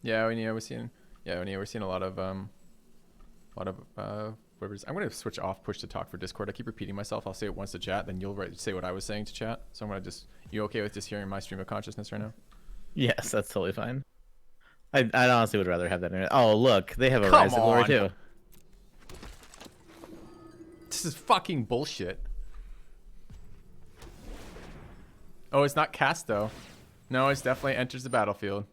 Yeah, we're seeing. Yeah, we're seeing a lot of whatever it is. I'm gonna switch off push to talk for Discord. I keep repeating myself. I'll say it once to chat, then you'll say what I was saying to chat. So I'm gonna just. You okay with just hearing my stream of consciousness right now? Yes, that's totally fine. I honestly would rather have that. Oh, look, they have a Come Rise of Glory on. too. This is fucking bullshit. Oh, it's not cast though. No, it's definitely enters the battlefield.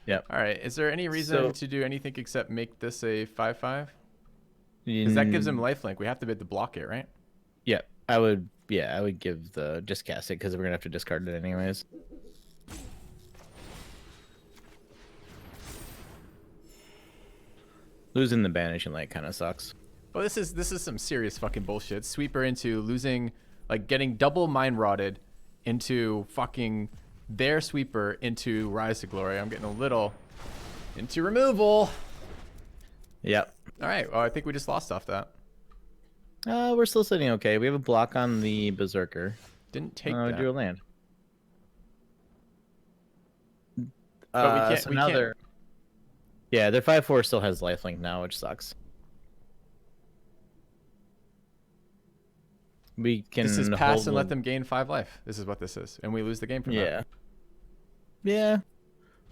Yep. All right. Is there any reason to do anything except make this a 5/5? Because In... that gives him lifelink. We have to bid to block it, right? Yep. I would. Yeah, I would give the just cast it because we're gonna have to discard it anyways. Losing the banishing light kind of sucks. Well, this is some serious fucking bullshit. Sweeper into losing, like getting double mind rotted into fucking their sweeper into Rise to Glory. I'm getting a little into removal. Yep. All right. Well, I think we just lost off that. We're still sitting okay. We have a block on the Berserker. Didn't take that. Drew a land. But we can't. So we now can't. Yeah, their 5/4 still has lifelink now, which sucks. We can. This is pass and let them gain 5 life. This is what this is, and we lose the game from that. Yeah.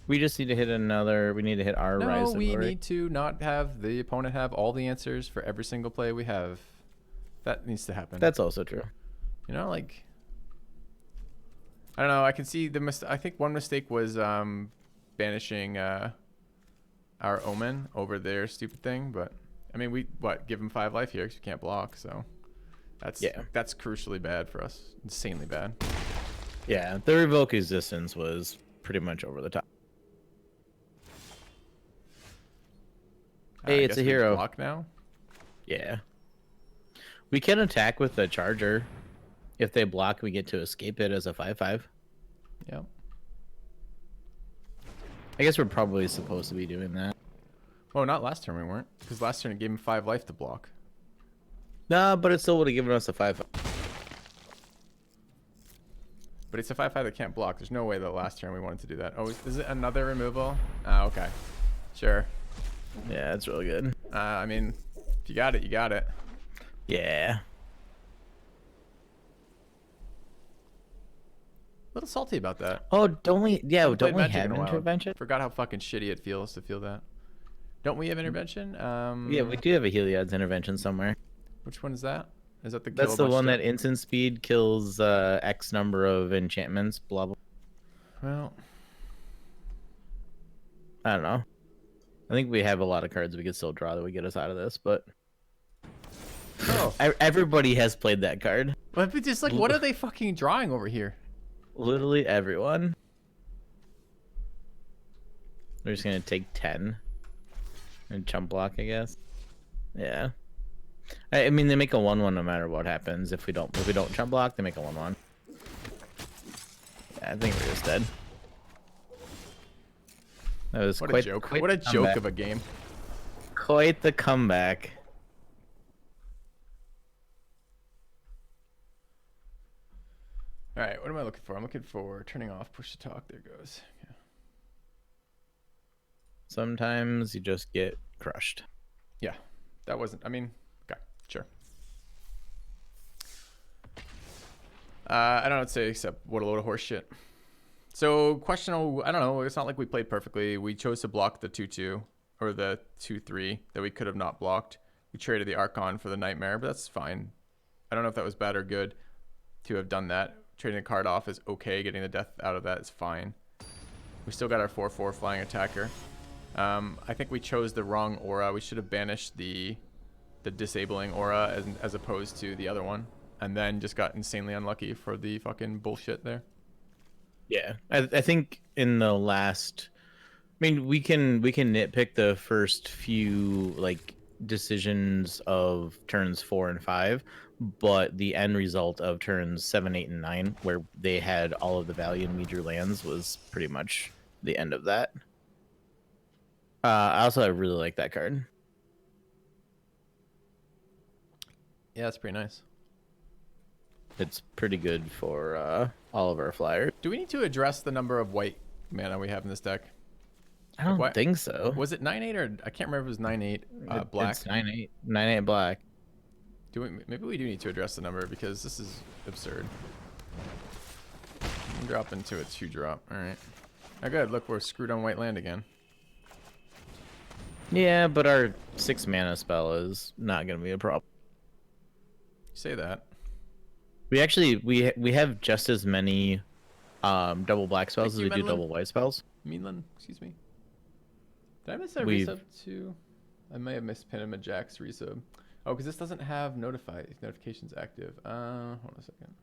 We just need to hit another. We need to hit our Rise. No, we need to not have the opponent have all the answers for every single play we have. That needs to happen. That's also true. You know, like I don't know. I can see the I think one mistake was banishing our Omen over their stupid thing, but I mean, we give him 5 life here because you can't block, so that's crucially bad for us. Insanely bad. Yeah, the revoke existence was pretty much over the top. Hey, it's a hero. Block now. Yeah. We can attack with the charger. If they block, we get to escape it as a 5/5. Yep. I guess we're probably supposed to be doing that. Well, not last turn we weren't, because last turn it gave him 5 life to block. Nah, but it still would have given us a 5/5. But it's a 5/5 that can't block. There's no way that last turn we wanted to do that. Oh, is it another removal? Oh, okay. Sure. Yeah, that's really good. I mean, if you got it, you got it. Yeah. A little salty about that. Oh, don't we? Yeah, don't we Magic have in a while. intervention? Forgot how fucking shitty it feels to feel that. Don't we have intervention? Yeah, we do have a Heliod's intervention somewhere. Which one is that? Is that the? That's the one that instant speed kills X number of enchantments. Blah blah. Well, I don't know. I think we have a lot of cards we could still draw that would get us out of this, but everybody has played that card. But just like, what are they fucking drawing over here? Literally everyone. We're just gonna take 10 and chump block, I guess. Yeah. I mean, they make a 1/1 no matter what happens. If we don't chump block, they make a 1/1. Yeah, I think we're just dead. That was what quite a joke. Quite what a joke of a game. Quite the comeback. All right, what am I looking for? I'm looking for turning off push to talk. There goes. Yeah. Sometimes you just get crushed. Yeah, that wasn't. I mean, okay, sure. I don't know what to say except what a load of horse shit. So questionable. I don't know. It's not like we played perfectly. We chose to block the 2/2 or the 2/3 that we could have not blocked. We traded the Archon for the Nightmare, but that's fine. I don't know if that was bad or good to have done that. Trading a card off is okay. Getting the death out of that is fine. We still got our 4/4 flying attacker. I think we chose the wrong aura. We should have banished the disabling aura as opposed to the other one, and then just got insanely unlucky for the fucking bullshit there. Yeah, I think in the last, I mean, we can nitpick the first few like decisions of turns 4 and 5, but the end result of turns 7, 8, and 9, where they had all of the value and we drew lands, was pretty much the end of that. I really like that card. Yeah, that's pretty nice. It's pretty good for all of our flyers. Do we need to address the number of white mana we have in this deck? I Like, don't why think so. was it 9/8 or I can't remember if it was 9/8 black. It's 9/8. 9/8 black. Maybe we do need to address the number because this is absurd. Drop into a 2-drop. All right. Oh, good. Look, we're screwed on white land again. Yeah, but our 6 mana spell is not gonna be a problem. You say that. We actually we have just as many double black spells as we do double white spells. Meanland, excuse me. Did I miss a We've- resub too? I may have missed Panama Jack's resub. Oh, because this doesn't have notifications active. Hold on a second.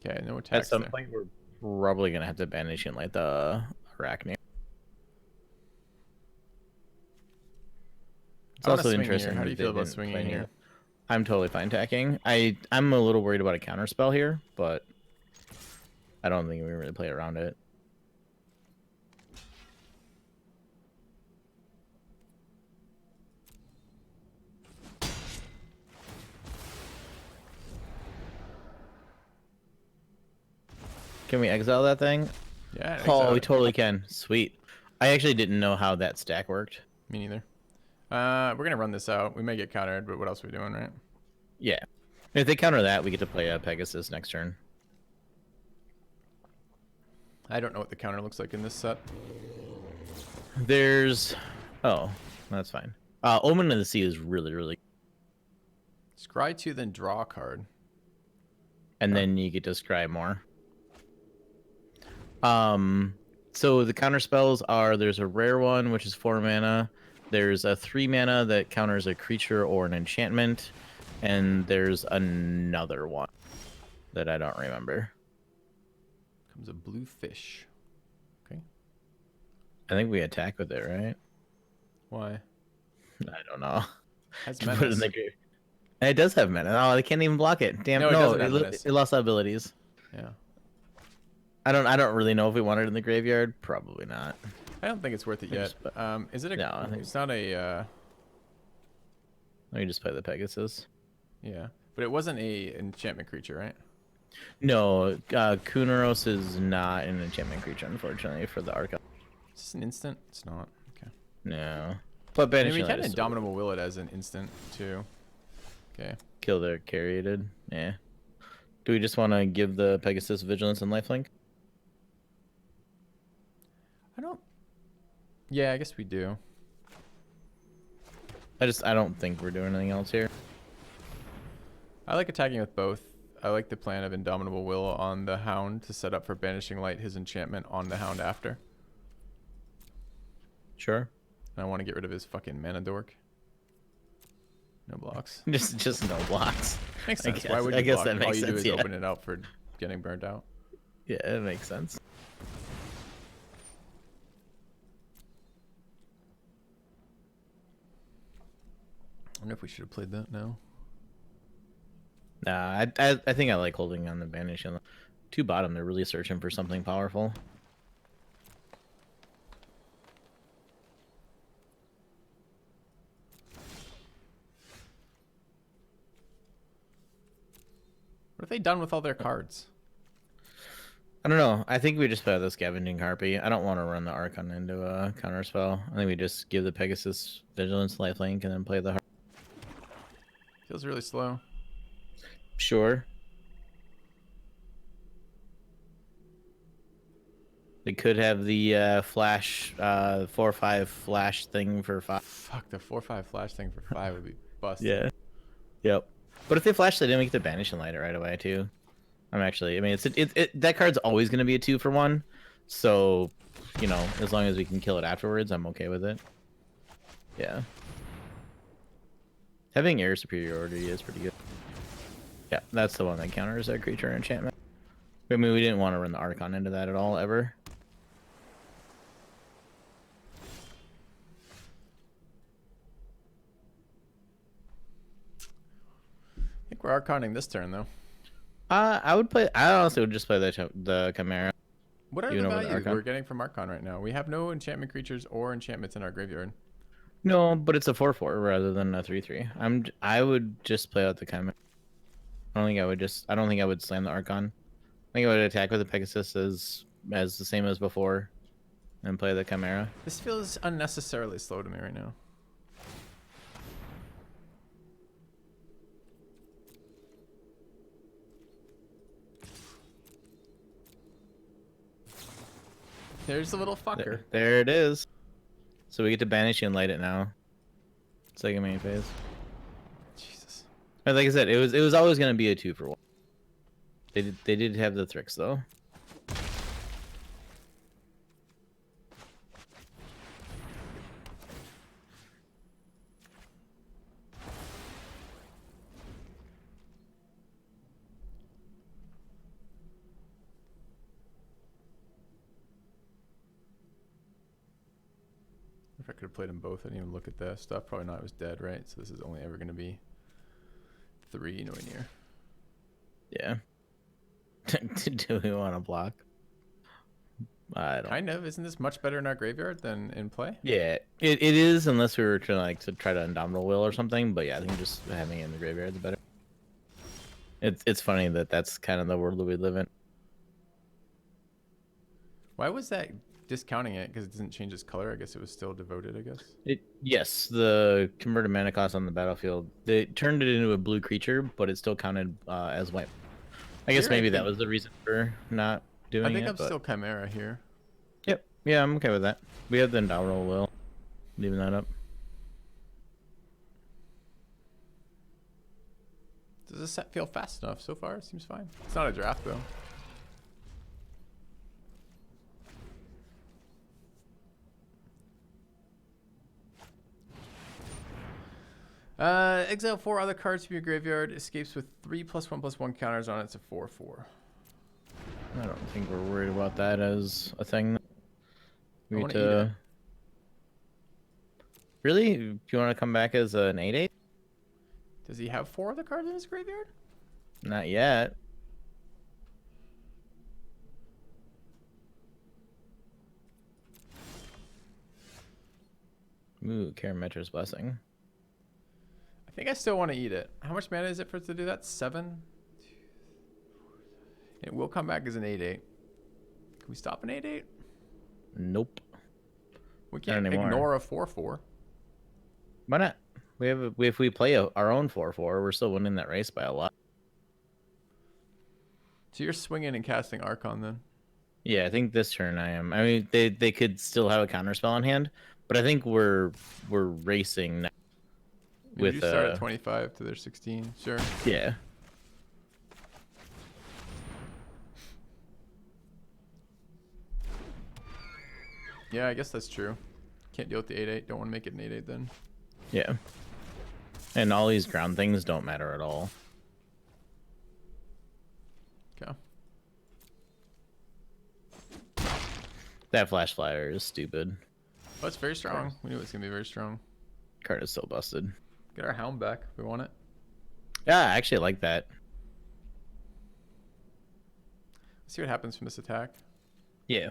Okay, no attacks At some there. point, we're probably gonna have to banish in like the Arachne. It's I wanna also swing interesting. here. How do you that feel they about didn't swinging play any- here? I'm totally fine attacking. I'm a little worried about a counter spell here, but I don't think we really play around it. Can we exile that thing? Yeah. Oh, we totally can. Sweet. I actually didn't know how that stack worked. Me neither. We're gonna run this out. We may get countered, but what else are we doing, right? Yeah. If they counter that, we get to play a Pegasus next turn. I don't know what the counter looks like in this set. There's... Oh, that's fine. Omen of the Sea is really, really... Scry 2, then draw a card. And then you get to scry more. So the counter spells are, there's a rare one, which is 4 mana. There's a 3 mana that counters a creature or an enchantment. And there's another one that I don't remember. Comes a blue fish. Okay. I think we attack with it, right? Why? I don't know. Has Just put it in menace. the grave. And it does have mana. Oh, they can't even block it. Damn. No, it No, doesn't have menace. it lost abilities. Yeah. I don't really know if we want it in the graveyard. Probably not. I don't think it's worth it I yet. just Is it a? No, I think- It's not a. Let me just play the Pegasus. Yeah, but it wasn't a enchantment creature, right? No, Kunaros is not an enchantment creature, unfortunately, for the Archon. Is this an instant? It's not. Okay. No. But I mean, Banishing we Light can is indomitable will it as an instant too. Okay. kill the Carriated. Yeah. Do we just want to give the Pegasus Vigilance and Lifelink? I don't. Yeah, I guess we do. I don't think we're doing anything else here. I like attacking with both. I like the plan of Indomitable Will on the Hound to set up for Banishing Light his enchantment on the Hound after. Sure. And I want to get rid of his fucking mana dork. No blocks. Just no blocks. Makes I sense. guess- Why would I you guess block? that All makes you do sense, is yeah. open it out for getting burnt out. Yeah, it makes sense. I wonder if we should have played that now. Nah, I think I like holding on the Banish. And 2 bottom, they're really searching for something powerful. What have they done with all their cards? I don't know. I think we just play the Scavenging Harpy. I don't want to run the Archon into a counter spell. I think we just give the Pegasus Vigilance Lifelink and then play the Harpy. Feels really slow. Sure. They could have the flash, 4/5 flash thing for 5. Fuck, the 4/5 flash thing for 5 would be busted. Yeah. Yep. But if they flash that in, we get to Banish and Light it right away too. I mean, that card's always gonna be a 2-for-1. So, you know, as long as we can kill it afterwards, I'm okay with it. Yeah. Having air superiority is pretty good. Yeah, that's the one that counters a creature enchantment. I mean, we didn't want to run the Archon into that at all, ever. I think we're Arconing this turn, though. I honestly would just play the Chimera. What are Even the over the values Archon? we're getting from Archon right now? We have no enchantment creatures or enchantments in our graveyard. No, but it's a 4/4 rather than a 3/3. I would just play out the Chimera. I don't think I would slam the Archon. I think I would attack with the Pegasus as the same as before, and play the Chimera. This feels unnecessarily slow to me right now. There's a little fucker. There it is. So we get to banish and light it now. Second main phase. Jesus. But like I said, it was always gonna be a 2-for-1. They did have the Thrix though. If I could have played them both, I didn't even look at the stuff. Probably not. It was dead, right? So this is only ever going to be 3, nowhere near. Yeah. Do we want to block? I don't. Kind of. Isn't this much better in our graveyard than in play? Yeah, it is, unless we were trying to try to Indomitable Will or something. But yeah, I think just having it in the graveyard is better. It's funny that that's kind of the world that we live in. Why was that discounting it? Because it doesn't change its color. I guess it was still devoted, I guess. Yes, the converted mana cost on the battlefield, they turned it into a blue creature, but it still counted as white. I guess maybe that was the reason for not doing it. I think I'm still Chimera here. Yep. Yeah, I'm okay with that. We have the Indomitable Will. Leaving that up. Does this set feel fast enough so far? It seems fine. It's not a draft, though. Exile 4 other cards from your graveyard. Escapes with 3+1/+1 counters on it. It's a 4/4. I don't think we're worried about that as a thing. I want to eat it. Really? Do you want to come back as an 8/8? Does he have 4 other cards in his graveyard? Not yet. Ooh, Karametra's Blessing. I think I still want to eat it. How much mana is it for it to do that? 7? It will come back as an 8/8. Can we stop an 8/8? Nope. We can't ignore a 4/4. Why not? If we play our own 4/4, we're still winning that race by a lot. So you're swinging and casting Archon then? Yeah, I think this turn I am. I mean, they could still have a counter spell on hand, but I think we're racing now. With you start at 25 to their 16. Sure. Yeah. Yeah, I guess that's true. Can't deal with the 8/8. Don't want to make it an 8/8 then. Yeah. And all these ground things don't matter at all. Okay. That flash flyer is stupid. Oh, it's very strong. We knew it was going to be very strong. Card is so busted. Get our Hound back if we want it. Yeah, I actually like that. Let's see what happens from this attack. Yeah.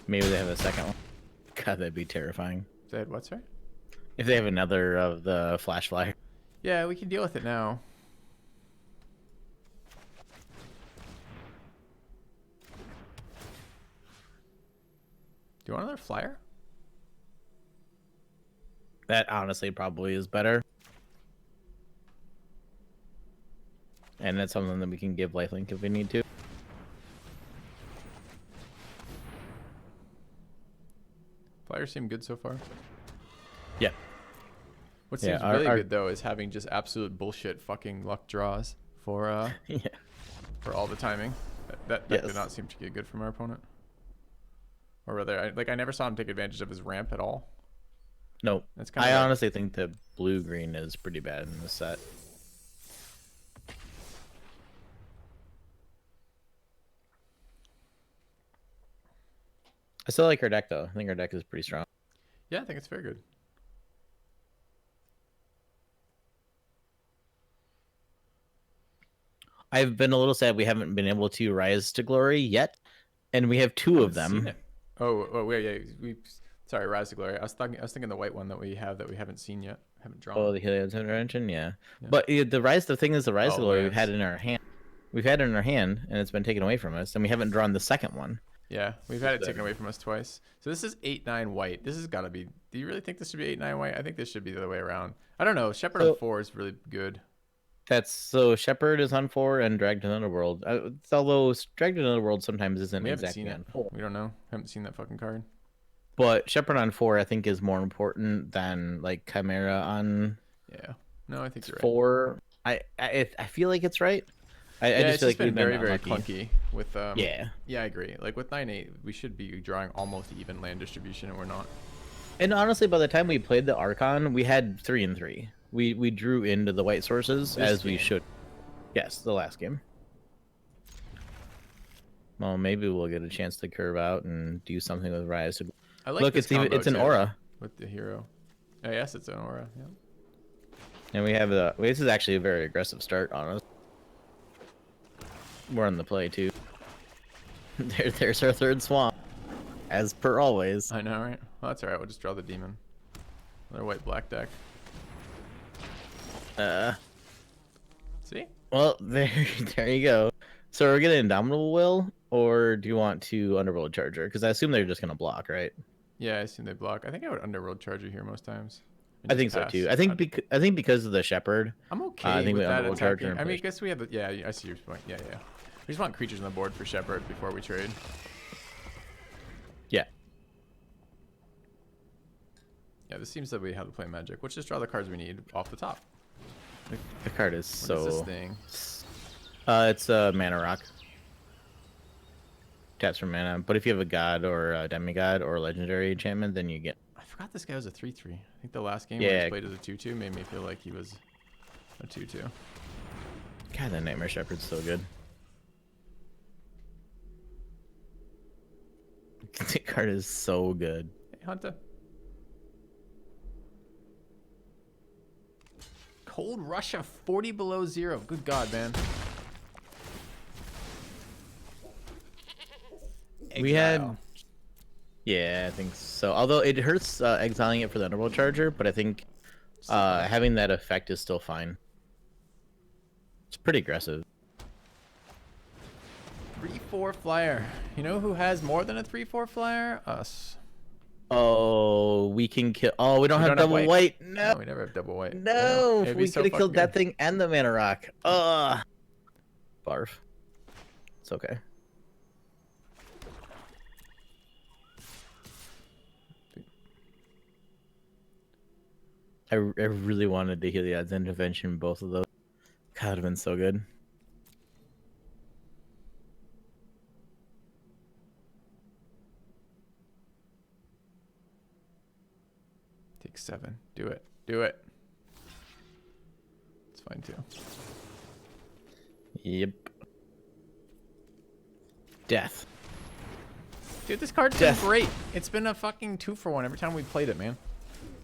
Maybe they have a second one. God, that'd be terrifying. They had what, sorry? If they have another of the flash flyer. Yeah, we can deal with it now. Do you want another flyer? That honestly probably is better. And that's something that we can give lifelink if we need to. Flyers seem good so far. Yeah. What seems really good though is having just absolute bullshit fucking luck draws for yeah. for all the timing. That did not seem to get good from our opponent. Or rather, I never saw him take advantage of his ramp at all. Nope. That's I honestly think the blue-green is pretty bad in this set. I still like her deck, though. I think her deck is pretty strong. Yeah, I think it's very good. I've been a little sad we haven't been able to rise to glory yet, and we have two of Haven't seen them. it. Oh wait, yeah. Sorry, Rise to Glory. I was thinking the white one that we haven't seen yet, haven't drawn. Oh, the Helios Intervention, yeah. Yeah. But the rise. The thing is, the rise to glory we've lands. had in our hand. We've had it in our hand, and it's been taken away from us, and we haven't drawn the second one. Yeah, we've had it taken away from us twice. So this is 8/9 white. This has got to be. Do you really think this should be 8/9 white? I think this should be the other way around. I don't know. Shepherd on 4 is really good. That's so Shepherd is on 4 and Dragged to Underworld. Although Dragged to Underworld sometimes isn't We haven't exactly seen on it. 4. We don't know. Haven't seen that fucking card. But Shepherd on 4 I think is more important than like Chimera on Yeah. No, I think you're right. 4. I feel like it's right. I just feel like been we've very, been very unlucky. clunky with Yeah. Yeah, I agree. Like with 9/8, we should be drawing almost even land distribution, and we're not. And honestly, by the time we played the Archon, we had 3 and 3. We drew into the white sources as we should. Yes, the last game. Well, maybe we'll get a chance to curve out and do something with Rise. I like Look, this it's even combo it's an too, aura, with the hero. Oh, yes, it's an aura. Yeah. and we have a. This is actually a very aggressive start on us. We're on the play too. There's our third swamp, as per always. I know, right? Well, that's alright. We'll just draw the demon. Another white black deck. See? Well, there you go. So we're gonna Indomitable Will, or do you want to Underworld Charger? Because I assume they're just gonna block, right? Yeah, I assume they block. I think I would Underworld Charger here most times. I think so too. I think because of the Shepherd. I'm okay I think with we that Underworld Charger attacking. and I mean, I push. guess we have. Yeah, I see your point. Yeah. We just want creatures on the board for Shepherd before we trade. Yeah. Yeah, this seems that we have to play Magic. Let's just draw the cards we need off the top. The card is What so. is this thing? It's a mana rock. Taps for mana, but if you have a god or a demigod or a legendary enchantment, then you get. I forgot this guy was a 3/3. I think the last game Yeah. we played as a 2/2 made me feel like he was a 2/2. God, that Nightmare Shepherd's so good. The card is so good. Hey, Hunter. Cold Russia 40 below 0. Good God, man. We had. Exile. Yeah, I think so. Although it hurts exiling it for the Underworld Charger, but I think having that effect is still fine. It's pretty aggressive. 3/4 flyer. You know who has more than a 3/4 flyer? Us. Oh, we can kill. Oh, we don't have double white. No, No, we never have double white. no. It'd be We so could have killed fucking that thing and the mana rock. Ugh. Barf. It's okay. I really wanted to Heliod's intervention, both of those. God, would have been so good. Take 7. Do it. Do it. It's fine too. Yep. Death. Dude, this card's been great. It's been a fucking 2-for-1 every time we played it, man.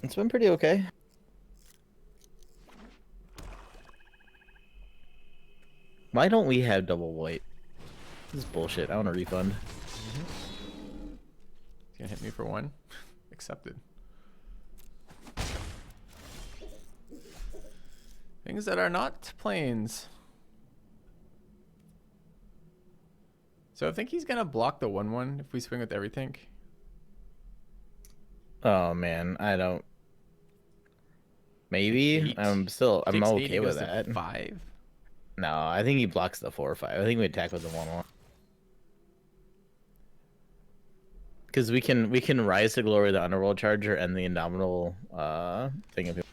It's been pretty okay. Why don't we have double white? This is bullshit. I want a refund. He's gonna hit me for 1. Accepted. Things that are not planes. So I think he's gonna block the 1/1 if we swing with everything. Oh man, I don't. Maybe 8. I'm Takes 8 okay and with goes to that. 5. No, I think he blocks the 4 or 5. I think we attack with the 1/1. Because we can rise to glory the Underworld Charger and the Indomitable thing of.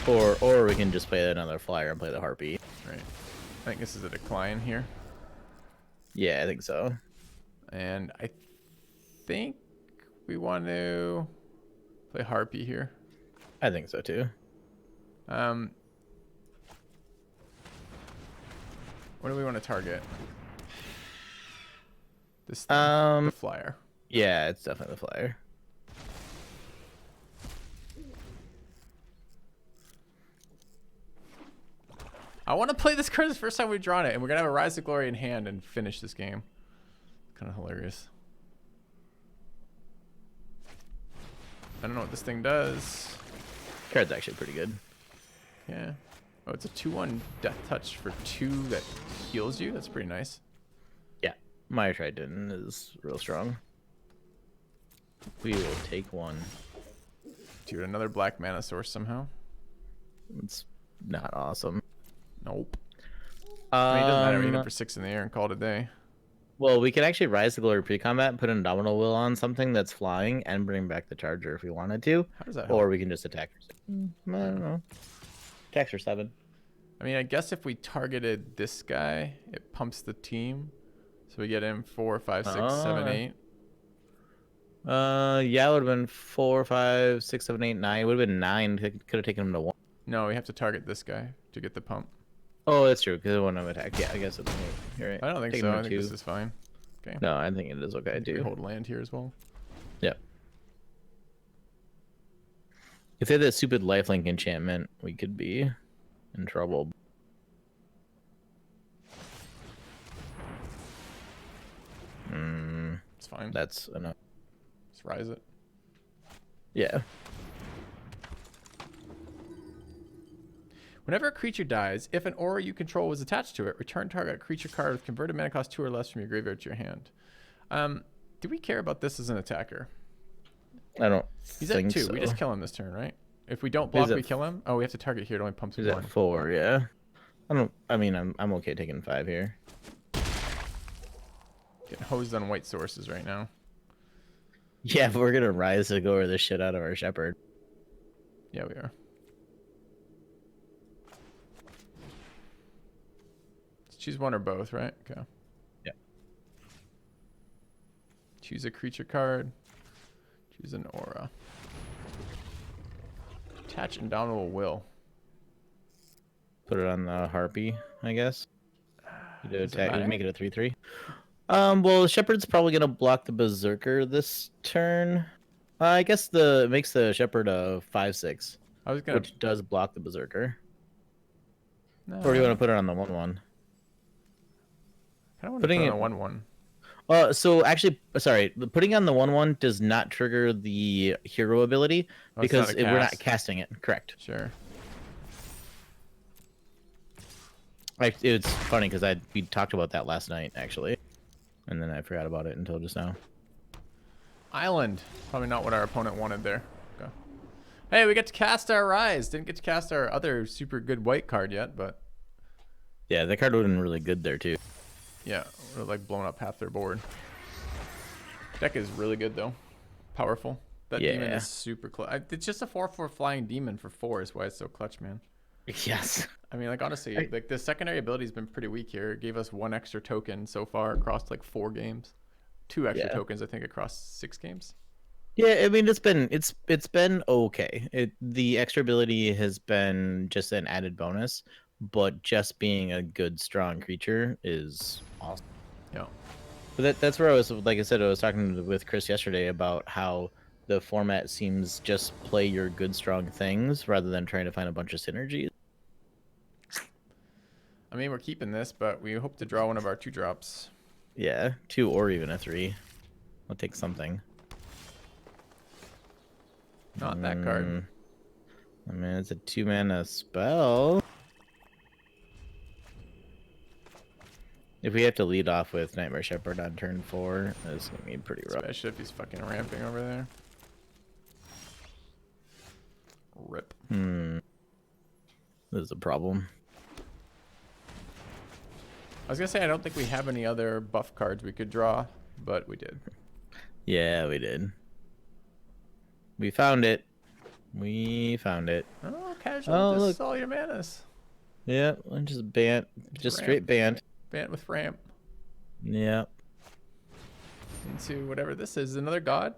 Or we can just play another flyer and play the Harpy. Right. I think this is a decline here. Yeah, I think so. And I think we want to play Harpy here. I think so too. What do we want to target? This thing, the flyer. Yeah, it's definitely the flyer. I want to play this card the first time we've drawn it, and we're gonna have a Rise to Glory in hand and finish this game. Kind of hilarious. I don't know what this thing does. Card's actually pretty good. Yeah. Oh, it's a 2/1 Death Touch for 2 that heals you. That's pretty nice. Yeah, my Trident is real strong. We will take one. Dude, another black mana source somehow. It's not awesome. Nope. I mean, it doesn't matter. We hit it for 6 in the air and call it a day. Well, we could actually Rise to Glory pre-combat and put an Indomitable Will on something that's flying and bring back the Charger if we wanted to. How does that help? Or we can just attack for 6. I don't know. Attacks for 7. I mean, I guess if we targeted this guy, it pumps the team. So we get him 4, 5, 6, 7, 8. Yeah, it would have been 4, 5, 6, 7, 8, 9. It would have been 9. Could have taken him to 1. No, we have to target this guy to get the pump. Oh, that's true, because it wouldn't have attacked. Yeah, I guess it's you're right. I don't think Take so. him to I think 2. this is fine. Okay. No, I think it is okay We too. hold land here as well. Yep. If they had that stupid lifelink enchantment, we could be in trouble. It's fine. That's enough. Let's rise it. Yeah. Whenever a creature dies, if an aura you control was attached to it, return target creature card with converted mana cost 2 or less from your graveyard to your hand. Do we care about this as an attacker? I don't He's think at 2. so. We just kill him this turn, right? If we don't block, He's at we kill him. Oh, we have to target here. It only pumps He's 1. at 4, yeah. I mean, I'm okay taking 5 here. Getting hosed on white sources right now. Yeah, but we're gonna Rise to Glory the shit out of our Shepherd. Yeah, we are. Let's choose one or both, right? Okay. Yeah. Choose a creature card. Choose an aura. Attach Indomitable Will. Put it on the Harpy, I guess. You do Does it attack. matter? You make it a 3/3. Well, the Shepherd's probably gonna block the Berserker this turn. I guess it makes the Shepherd a 5/6, I was gonna. which does block the Berserker. No, Or do you want to put it on the 1/1? I don't want to put putting it it- on a 1/1. So actually, sorry, putting on the 1/1 does not trigger the hero ability Oh, it's not because a we're not cast. casting it. Correct. Sure. It's funny because we talked about that last night actually, and then I forgot about it until just now. Island. Probably not what our opponent wanted there. Okay. Hey, we get to cast our Rise. Didn't get to cast our other super good white card yet, but Yeah, that card would have been really good there too. yeah, we're like blowing up half their board. Deck is really good though. Powerful. That demon Yeah. is super clutch. It's just a 4/4 flying demon for 4 is why it's so clutch, man. Yes. I mean, like honestly, like the secondary ability has been pretty weak here. It gave us 1 extra token so far across like 4 games. 2 extra Yeah. tokens, I think, across 6 games. Yeah, I mean it's been okay. The extra ability has been just an added bonus, but just being a good strong creature is awesome. Yeah. But that's where I was, like I said, I was talking with Chris yesterday about how the format seems just play your good strong things rather than trying to find a bunch of synergies. I mean, we're keeping this, but we hope to draw one of our 2 drops. Yeah, 2 or even a 3. I'll take something. Not that card. I mean, it's a 2-mana spell. If we have to lead off with Nightmare Shepherd on turn 4, it's gonna be pretty rough. Especially if he's fucking ramping over there. Rip. This is a problem. I was gonna say I don't think we have any other buff cards we could draw, but we did. Yeah, we did. We found it. We found it. Oh, casual. Oh, This look. is all your manas. Yeah, and just bant. Just ramp. straight bant. Bant with ramp Yeah. into whatever this is. Another god.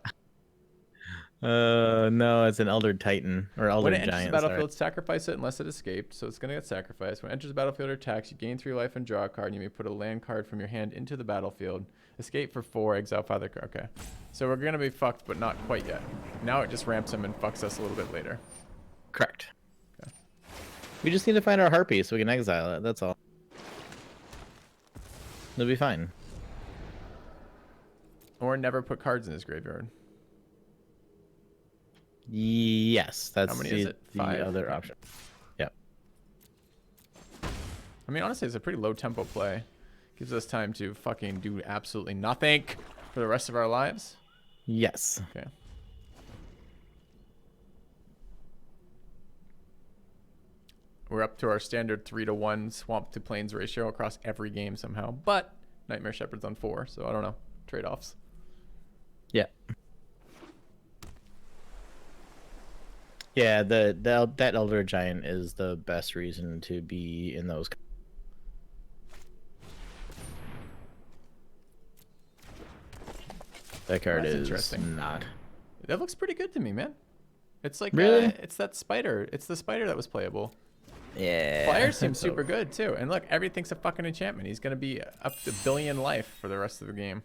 No, it's an Elder Titan or Elder When it enters Giant. the sorry. battlefield, sacrifice it unless it escaped, so it's gonna get sacrificed. When it enters the battlefield or attacks, you gain 3 life and draw a card. And you may put a land card from your hand into the battlefield. Escape for 4, exile father card. Okay, so we're gonna be fucked, but not quite yet. Now it just ramps him and fucks us a little bit later. Correct. We just need to find our harpy so we can exile it. That's all. It'll be fine. Or never put cards in his graveyard. Yes, that's How many is it? the 5? other option. Yep. I mean, honestly, it's a pretty low tempo play. Gives us time to fucking do absolutely nothing for the rest of our lives. Yes. Okay. We're up to our standard 3-to-1 swamp to plains ratio across every game somehow. But Nightmare Shepherd's on 4, so I don't know. Trade-offs. Yeah. Yeah, that Elder Giant is the best reason to be in those. That card is interesting. not. That looks pretty good to me, man. It's like really, it's that spider. It's the spider that was playable. Yeah. Flyer seems super good too. And look, everything's a fucking enchantment. He's gonna be up to 1 billion life for the rest of the game.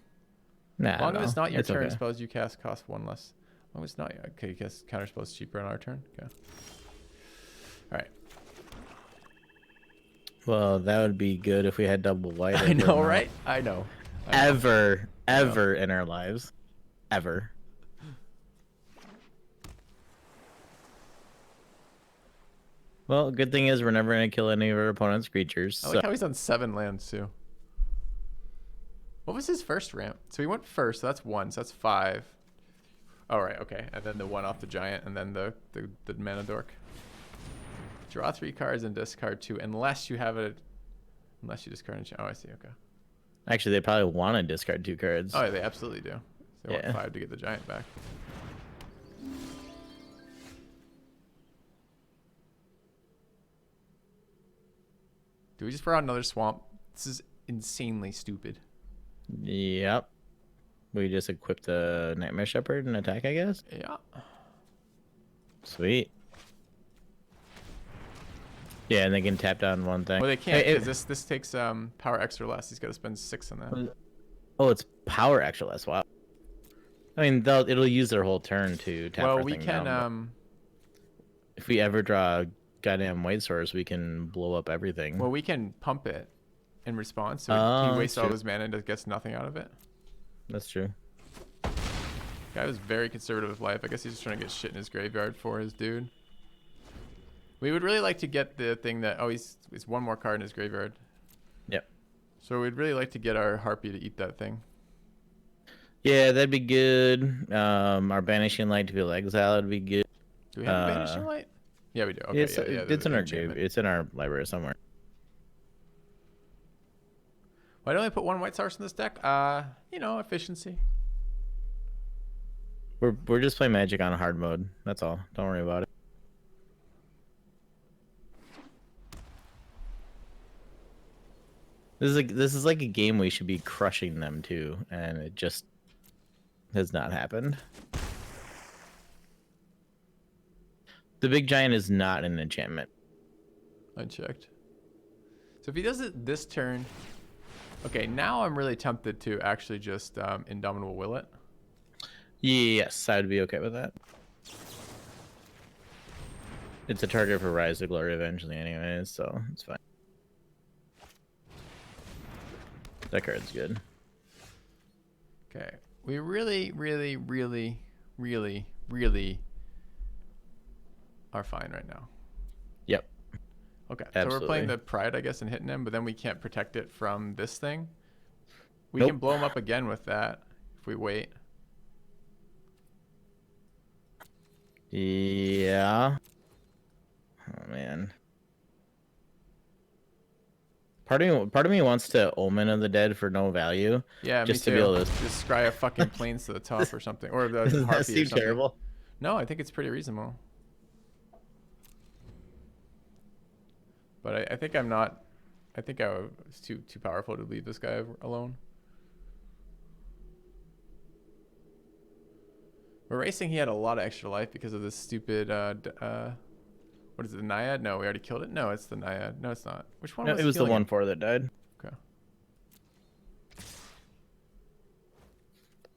Nah, As long as it's not your turn, okay. spells you cast cost 1 less. As long as it's not, okay, you cast counter spells cheaper on our turn. Okay. All right. Well, that would be good if we had double white. I know, right? I know. Ever in our lives, ever. Well, good thing is we're never gonna kill any of our opponent's creatures. I like how he's on 7 lands too. What was his first ramp? So he went first, so that's 1, so that's 5. All right, okay. And then the 1 off the giant, and then the mana dork. Draw 3 cards and discard 2, unless you have it. Unless you discard an. Oh, I see. Okay. Actually, they probably want to discard 2 cards. Oh, yeah, they absolutely do. They Yeah. want 5 to get the giant back. Do we just throw out another swamp? This is insanely stupid. Yep. We just equip the Nightmare Shepherd and attack, I guess. Yeah. Sweet. Yeah, and they can tap down one thing. Well, they can't because this takes power X or less. He's got to spend 6 on that. Oh, it's power extra less. Wow. I mean, it'll use their whole turn to tap. Well, our we thing can. down, if we ever draw a goddamn white source, we can blow up everything. Well, we can pump it in response. So he wastes all his mana and gets nothing out of it. That's true. Guy was very conservative with life. I guess he's just trying to get shit in his graveyard for his dude. We would really like to get the thing that he's 1 more card in his graveyard. Yep. So we'd really like to get our harpy to eat that thing. Yeah, that'd be good. Our banishing light to be exiled would be good. Do we have a banishing light? Yeah, we do. Okay, it's in our grave. It's in our library somewhere. Why don't I put 1 white source in this deck? You know, efficiency. We're just playing Magic on hard mode. That's all. Don't worry about it. This is like a game we should be crushing them to, and it just has not happened. The big giant is not an enchantment. Unchecked. So if he does it this turn, okay. Now I'm really tempted to actually just Indomitable Will it. Yes, I'd be okay with that. It's a target for Rise to Glory eventually, anyways, so it's fine. That card's good. Okay. We really are fine right now. Yep. Okay. Absolutely. So we're playing the Pride, I guess, and hitting him, but then we can't protect it from this thing. We Nope. can blow him up again with that if we wait. Yeah. Oh man. Part of me wants to Omen of the Dead for no value. Yeah, just me to too. be able to just scry a fucking planes to the top or something, or the Doesn't that harpy or seem something. terrible? No, I think it's pretty reasonable. But I think I'm not. I think I was too powerful to leave this guy alone. We're racing. He had a lot of extra life because of this stupid. What is it? The Naiad? No, we already killed it. No, it's the Naiad. No, it's not. Which one? No, was it was the killing him? 1/4 that died. Okay.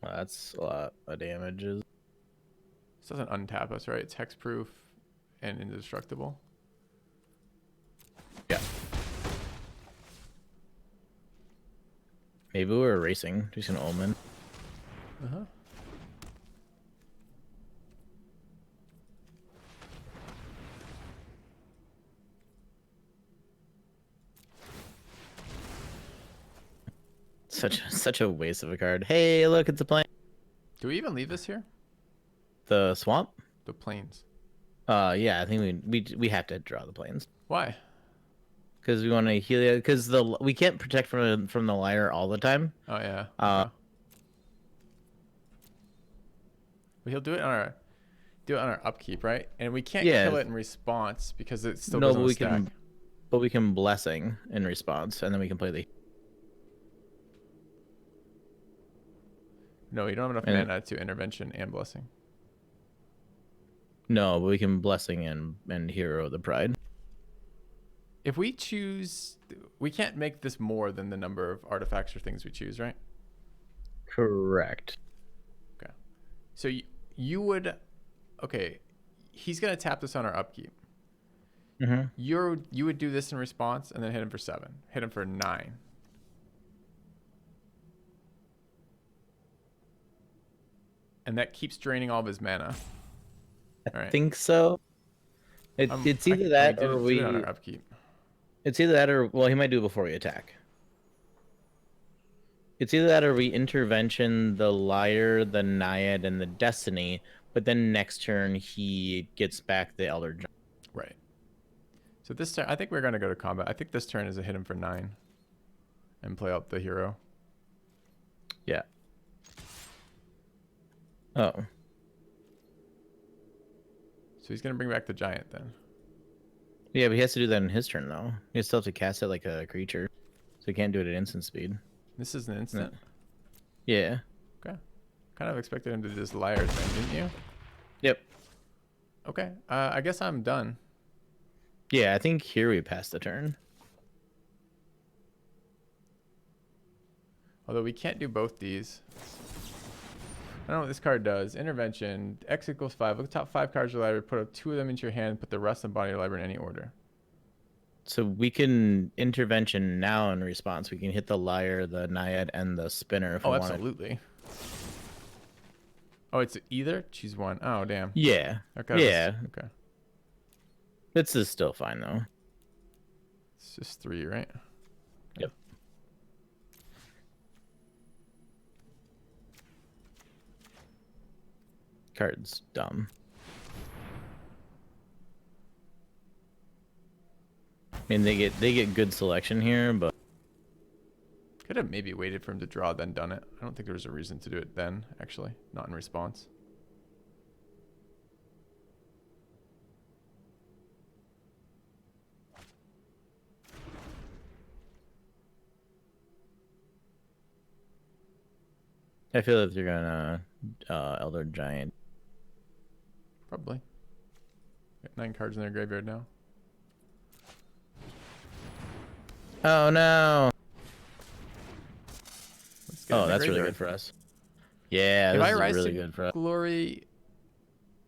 Well, that's a lot of damages. This doesn't untap us, right? It's hexproof and indestructible. Maybe we're racing. Just an omen. Uh-huh. Such a waste of a card. Hey, look, it's a plane. Do we even leave this here? The swamp? The plains. Yeah, I think we have to draw the planes Why? because we want to heal it. Because we can't protect from the liar all the time. Oh yeah. Uh, Okay. But he'll do it on our upkeep, right? And we can't Yeah. kill it in response because it still No, goes but on the we stack. can, but we can blessing in response, and then we can play the. No, you don't have enough And- mana to intervention and blessing. No, but we can blessing and hero the pride. If we choose, we can't make this more than the number of artifacts or things we choose, right? Correct. Okay. So you would, okay, he's gonna tap this on our upkeep. Mm-hmm. You would do this in response and then hit him for 7, hit him for 9. And that keeps draining all of his mana. All I right. think so. It's either that or do it on our upkeep. It's either that or well, he might do it before we attack. It's either that or we intervention the liar, the naiad, and the destiny, but then next turn he gets back the elder giant. Right. So this turn, I think we're gonna go to combat. I think this turn is a hit him for 9, and play out the hero. Yeah. Oh. So he's gonna bring back the giant then. Yeah, but he has to do that in his turn though. He still have to cast it like a creature, so he can't do it at instant speed. This is an instant. Yeah. Okay. Kind of expected him to do this liar thing, didn't you? Yep. Okay. I guess I'm done. Yeah, I think here we pass the turn. Although we can't do both these. I don't know what this card does. Intervention. X equals 5. Look at the top 5 cards of your library. Put up 2 of them into your hand. Put the rest in the body of your library in any order. So we can intervention now in response. We can hit the liar, the naiad, and the spinner if Oh, we wanted. absolutely. Oh, it's either? Choose one. Oh, damn. Yeah. Okay. Yeah. Okay. This is still fine though. It's just 3, right? Yep. Card's dumb. I mean, they get good selection here, but Could have maybe waited for him to draw, then done it. I don't think there was a reason to do it then, actually. Not in response. I feel if you're gonna Elder Giant. Probably. Got 9 cards in their graveyard now. Oh no! Let's get it in Oh, the that's really graveyard. good for us. Yeah, If this I is rise really to good for us. glory,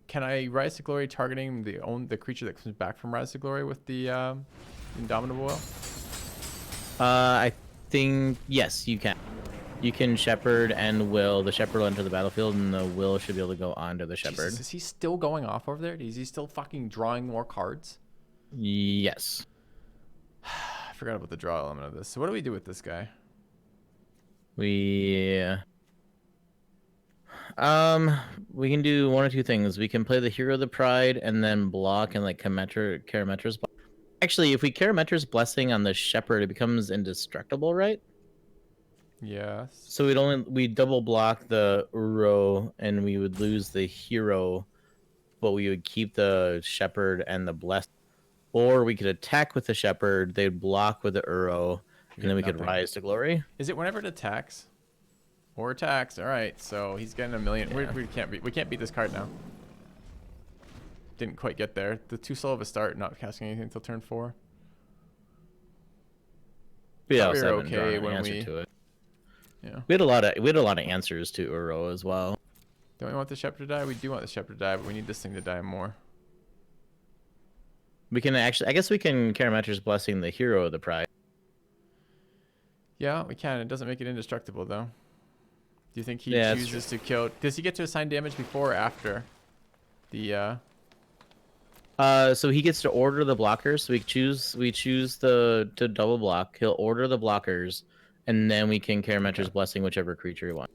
can I rise to glory targeting the creature that comes back from rise to glory with the indomitable will? I think yes, you can. You can shepherd and will. The shepherd will enter the battlefield, and the will should be able to go onto the shepherd. Jesus, is he still going off over there? Is he still fucking drawing more cards? Yes. I forgot about the draw element of this. So what do we do with this guy? We can do one or two things. We can play the hero of the pride and then block and like Karametra's. Actually, if we Karametra's blessing on the shepherd, it becomes indestructible, right? Yes. So we double block the Uro and we would lose the hero, but we would keep the shepherd and the bless. Or we could attack with the shepherd, they'd block with the Uro, and then we could rise to glory. Is it whenever it attacks? Or attacks. All right. So he's getting a million. Yeah. We can't beat this card now. Didn't quite get there. The too slow of a start, not casting anything until turn 4. We Thought also we were haven't drawn okay an when answer we- to it. Yeah. We had a lot of answers to Uro as well. Don't we want the shepherd to die? We do want the shepherd to die, but we need this thing to die more. We can actually, I guess we can Karametra's blessing the hero of the pride. Yeah, we can. It doesn't make it indestructible though. Do you think he Yeah, that's chooses to kill? Does he get to assign damage before or after the? So he gets to order the blockers. So we choose the to double block. He'll order the blockers, and then we can Karametra's Okay. Blessing whichever creature he wants.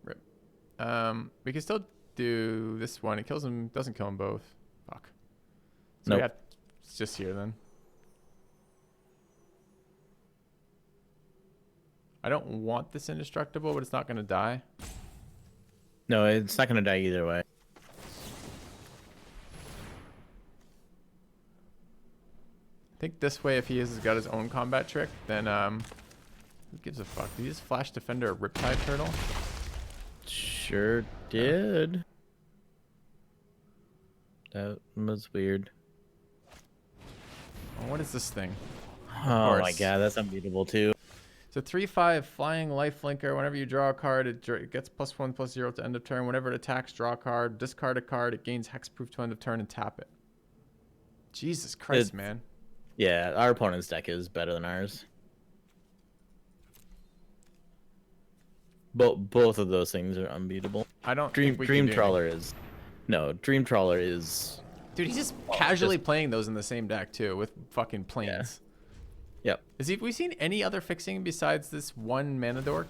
Rip. We can still do this one. It kills him. Doesn't kill them both. Fuck. So Nope. yeah, it's just here then. I don't want this indestructible, but it's not gonna die. No, it's not gonna die either way. I think this way, if he has got his own combat trick, then who gives a fuck? Did he just Flash Defender a Riptide Turtle? Sure did. That was weird. Oh, what is this thing? Oh my course. god, that's unbeatable too. So 3/5 flying lifelinker. Whenever you draw a card, it gets +1/+0 to end of turn. Whenever it attacks, draw a card, discard a card. It gains hexproof to end of turn and tap it. Jesus Christ, man. Yeah, our opponent's deck is better than ours. Both of those things are unbeatable. I don't. Dream think we can do Trawler is Dream Trawler is Dude, he's just casually playing those in the same deck too, with fucking planes. Yep. Have we seen any other fixing besides this one mana dork?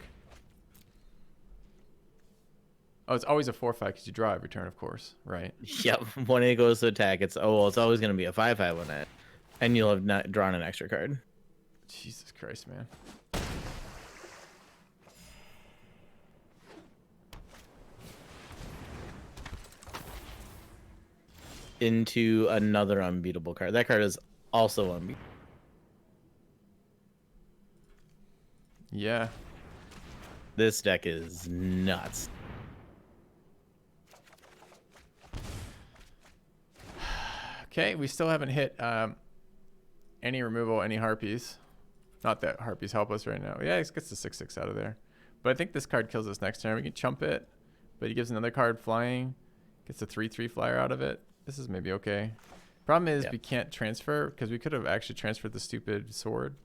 Oh, it's always a 4/5 because you draw every turn, of course, right? Yep. When it goes to attack, it's always gonna be a 5/5 on it. And you'll have not drawn an extra card. Jesus Christ, man. Into another unbeatable card. That card is also unbeatable. Yeah. This deck is nuts. Okay, we still haven't hit any removal, any harpies. Not that harpies help us right now. Yeah, it gets the 6/6 out of there. But I think this card kills us next turn. We can chump it, but he gives another card flying. Gets a 3/3 flyer out of it. This is maybe okay. Problem is we can't transfer because we could have actually transferred the stupid sword.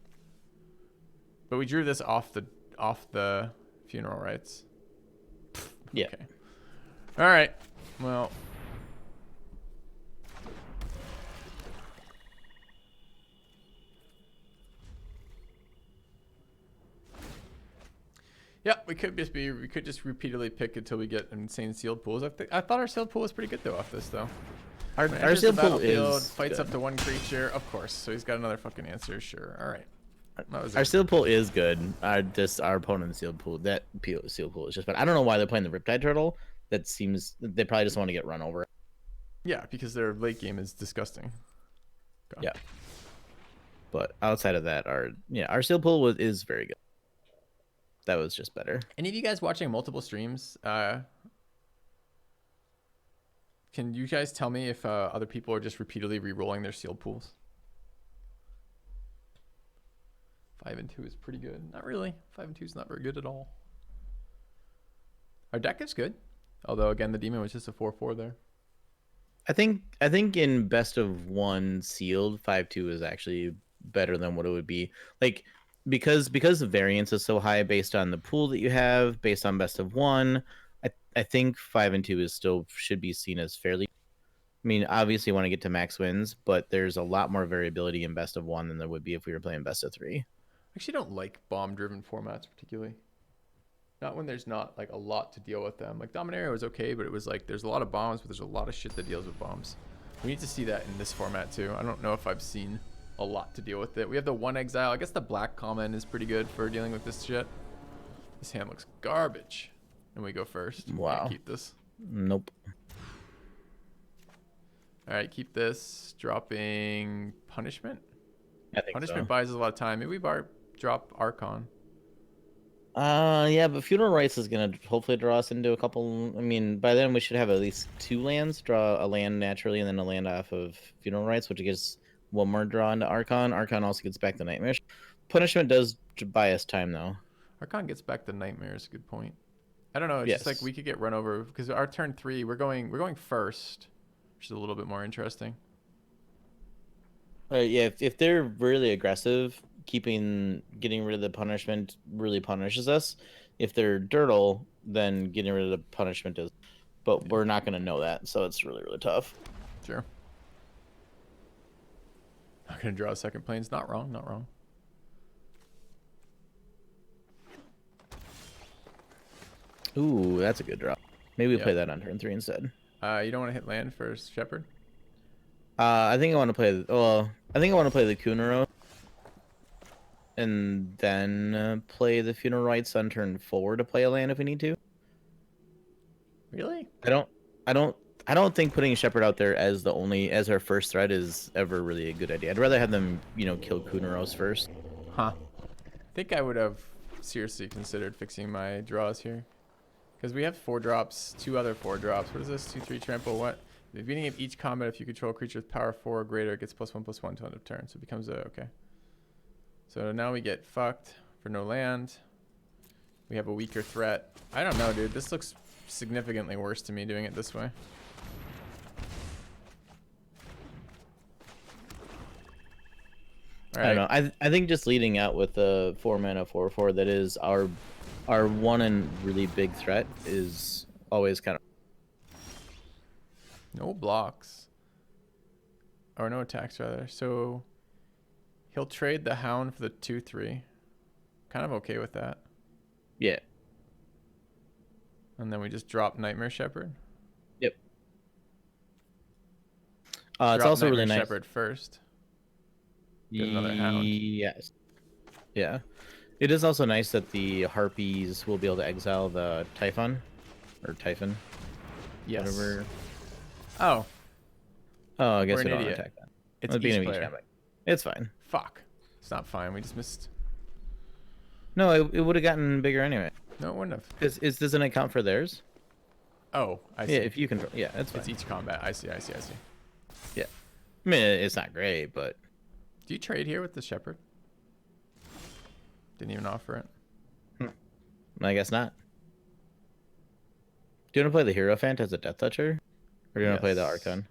But we drew this off the funeral rites. Yeah. Okay. All right. Well. Yeah, we could just repeatedly pick until we get insane sealed pools. I thought our sealed pool was pretty good though off this though. Our sealed pool is fights good. up to one creature, of course. So he's got another fucking answer. Sure. All right. Our sealed pool is good. Our opponent's sealed pool. Sealed pool is just. But I don't know why they're playing the Riptide Turtle. That seems they probably just want to get run over. Yeah, because their late game is disgusting. God. Yeah. But outside of that, our sealed pool is very good. That was just better. Any of you guys watching multiple streams? Can you guys tell me if other people are just repeatedly re-rolling their sealed pools? 5 and 2 is pretty good. Not really. 5 and 2 is not very good at all. Our deck is good, although again the demon was just a 4/4 there. I think in best of one sealed 5/2 is actually better than what it would be like because the variance is so high based on the pool that you have based on best of one. I think 5 and 2 is still should be seen as fairly. I mean, obviously you want to get to max wins, but there's a lot more variability in best of one than there would be if we were playing best of three. I actually don't like bomb-driven formats particularly. Not when there's not like a lot to deal with them. Like Dominaria was okay, but it was like there's a lot of bombs, but there's a lot of shit that deals with bombs. We need to see that in this format too. I don't know if I've seen a lot to deal with it. We have the 1 exile. I guess the black common is pretty good for dealing with this shit. This hand looks garbage. And we go first. Wow. Can't keep this. Nope. All right, keep this. Dropping punishment. I think Punishment so. buys us a lot of time. Maybe we drop Archon. Yeah, but Funeral Rites is gonna hopefully draw us into a couple. I mean, by then we should have at least 2 lands. Draw a land naturally, and then a land off of Funeral Rites, which gives one more draw into Archon. Archon also gets back the Nightmares. Punishment does buy us time though. Archon gets back the Nightmares. Good point. I don't know. It's just like we could get run over because our turn 3, we're going first, which is a little bit more interesting. Yeah, if they're really aggressive, getting rid of the punishment really punishes us. If they're dirtle, then getting rid of the punishment does. But Yeah, we're not gonna know that, so it's really really tough. sure. I'm gonna draw a second planes. Not wrong. Not wrong. Ooh, that's a good draw. Maybe we Yeah. play that on turn 3 instead. You don't want to hit land for Shepherd. I think I want to play. Well, I think I want to play the Kunaro, and then play the Funeral Rites on turn 4 to play a land if we need to. Really? I don't. I don't. I don't think putting Shepherd out there as our first threat is ever really a good idea. I'd rather have them, kill Kunaros first. Huh. I think I would have seriously considered fixing my draws here. Because we have 4-drops, 2 other 4-drops. What is this? 2/3 trample. What? At the beginning of each combat, if you control a creature with power 4 or greater, it gets +1/+1 to end of turn. So it becomes a okay. So now we get fucked for no land. We have a weaker threat. I don't know, dude. This looks significantly worse to me doing it this way. All I right. don't know. I think just leading out with the 4-mana 4/4 that is our one and really big threat is always kind of. No blocks. Or no attacks, rather. So he'll trade the Hound for the 2/3. Kind of okay with that. Yeah. And then we just drop Nightmare Shepherd. Yep. It's Drop also Nightmare really nice. Shepherd first. Get another Hound. Yes. Yeah. It is also nice that the Harpies will be able to exile the Typhon. Or Typhon. Yes. Whatever. Oh, Oh, I guess We're we an don't idiot. attack that. it's At the beginning each of each player. combat. It's fine. Fuck. It's not fine. We just missed. No, it would have gotten bigger anyway. No, it wouldn't have. Is doesn't it count for theirs? Oh, I see. Yeah, if you control. Yeah, that's fine. It's each combat. I see. Yeah. I mean, it's not great, but Do you trade here with the Shepherd? Didn't even offer it. I guess not. Do you want to play the Hierophant as a Death Toucher? Or do you want to play the Yes. Archon?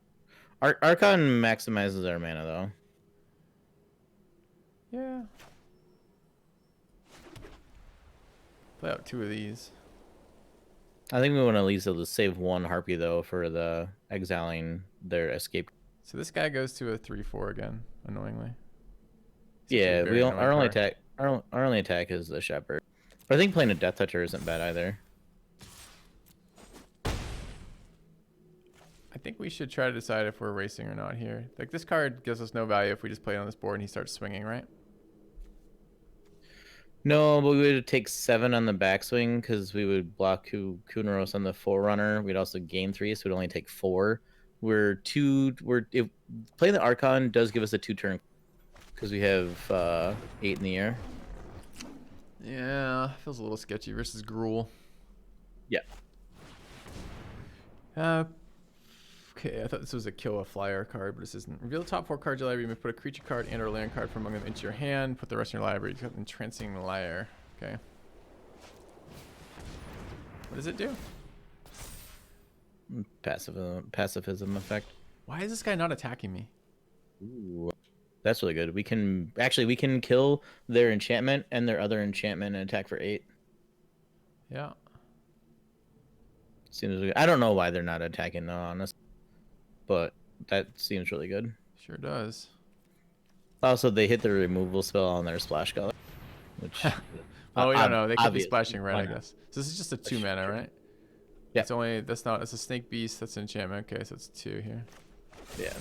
Archon maximizes our mana, though. Yeah. Play out 2 of these. I think we want to at least save 1 Harpy, though, for the exiling their escape. So this guy goes to a 3/4 again, annoyingly. It's Yeah, actually a very annoying our only card. attack our only attack is the Shepherd. But I think playing a Death Toucher isn't bad either. I think we should try to decide if we're racing or not here. Like, this card gives us no value if we just play it on this board and he starts swinging, right? No, but we would take 7 on the backswing because we would block Kunaros on the Forerunner. We'd also gain 3, so we'd only take 4. If playing the Archon does give us a 2-turn because we have 8 in the air. Yeah, feels a little sketchy versus Gruul. Yeah. Okay, I thought this was a kill a flyer card, but this isn't. Reveal the top 4 cards of your library. You may put a creature card and or land card from among them into your hand. Put the rest in your library. It's got Entrancing Liar. Okay. What does it do? Pacifism effect. Why is this guy not attacking me? Ooh, that's really good. We can kill their enchantment and their other enchantment and attack for 8. Yeah. Seems good. I don't know why they're not attacking though, honest. But that seems really good. Sure does. Also, they hit the removal spell on their splash color, which Oh, we don't know. They could be obvious. splashing red, Why I not? guess. So this is just a 2 mana, right? Yeah. It's only, that's not, it's a Snake Beast. That's an enchantment. Okay, so it's 2 here. Yeah.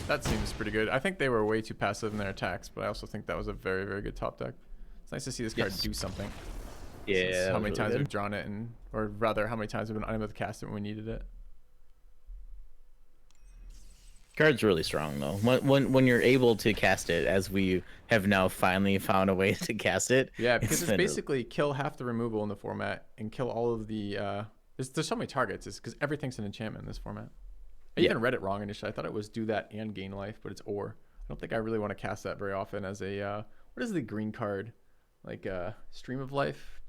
That seems pretty good. I think they were way too passive in their attacks, but I also think that was a very, very good top deck. It's nice to see this card Yes. do something. Yeah. Since that how was many really times good. we've drawn it, and or rather, how many times we've been unable to cast it when we needed it. Card's really strong though. When you're able to cast it, as we have now finally found a way to cast it. Yeah, because it's been really- basically kill half the removal in the format and kill all of the. There's so many targets. It's because everything's an enchantment in this format. I even read it wrong initially. I thought it was do that and gain life, but it's or. I don't think I really want to cast that very often as a what is the green card? Like stream of life?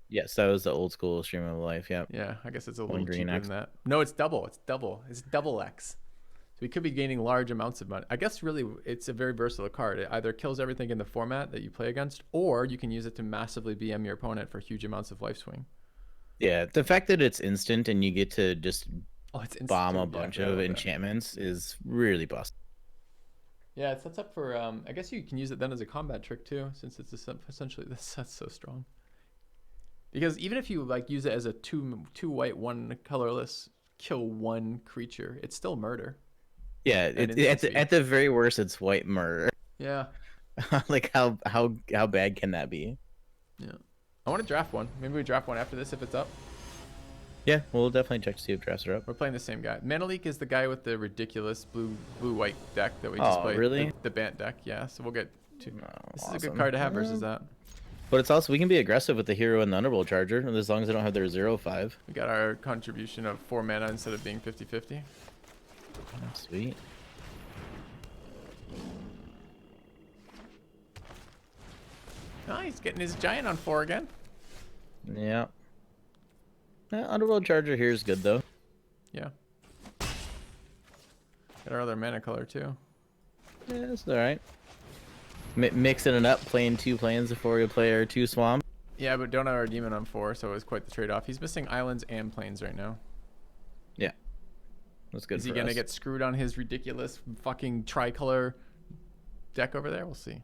Yes, that was the old school stream of life. Yeah. Yeah, I guess it's a One little green cheaper X. than that. No, it's double. It's double. It's double X. So we could be gaining large amounts of money. I guess really it's a very versatile card. It either kills everything in the format that you play against, or you can use it to massively BM your opponent for huge amounts of life swing. Yeah, the fact that it's instant and you get to just It's bomb a instant. bunch Yeah, of enchantments is really busted. yeah, it sets up for. I guess you can use it then as a combat trick too, since it's essentially this set's so strong. Because even if you like use it as a two white, one colorless, kill one creature, it's still murder. Yeah, at the very worst, it's white murder. Yeah. Like how bad can that be? Yeah. I want to draft one. Maybe we draft one after this if it's up. Yeah, we'll definitely check to see if drafts are up. We're playing the same guy. Manalik is the guy with the ridiculous blue-white deck that we just played. Really? The Bant deck, yeah. So we'll get to. This is a good Awesome. card to have versus that. But it's also, we can be aggressive with the hero and the Underworld Charger as long as they don't have their 0/5. We got our contribution of 4 mana instead of being 50-50. Oh, sweet. Oh, he's getting his giant on 4 again. Yeah. Underworld Charger here is good though. Yeah. Got our other mana color too. Yeah, it's alright. Mixing it up, playing 2 planes before we play our 2 swamp. Yeah, but don't have our demon on 4, so it was quite the trade-off. He's missing islands and planes right now. Yeah. That's good. Is he gonna get screwed on his ridiculous fucking tricolor deck over there? We'll see.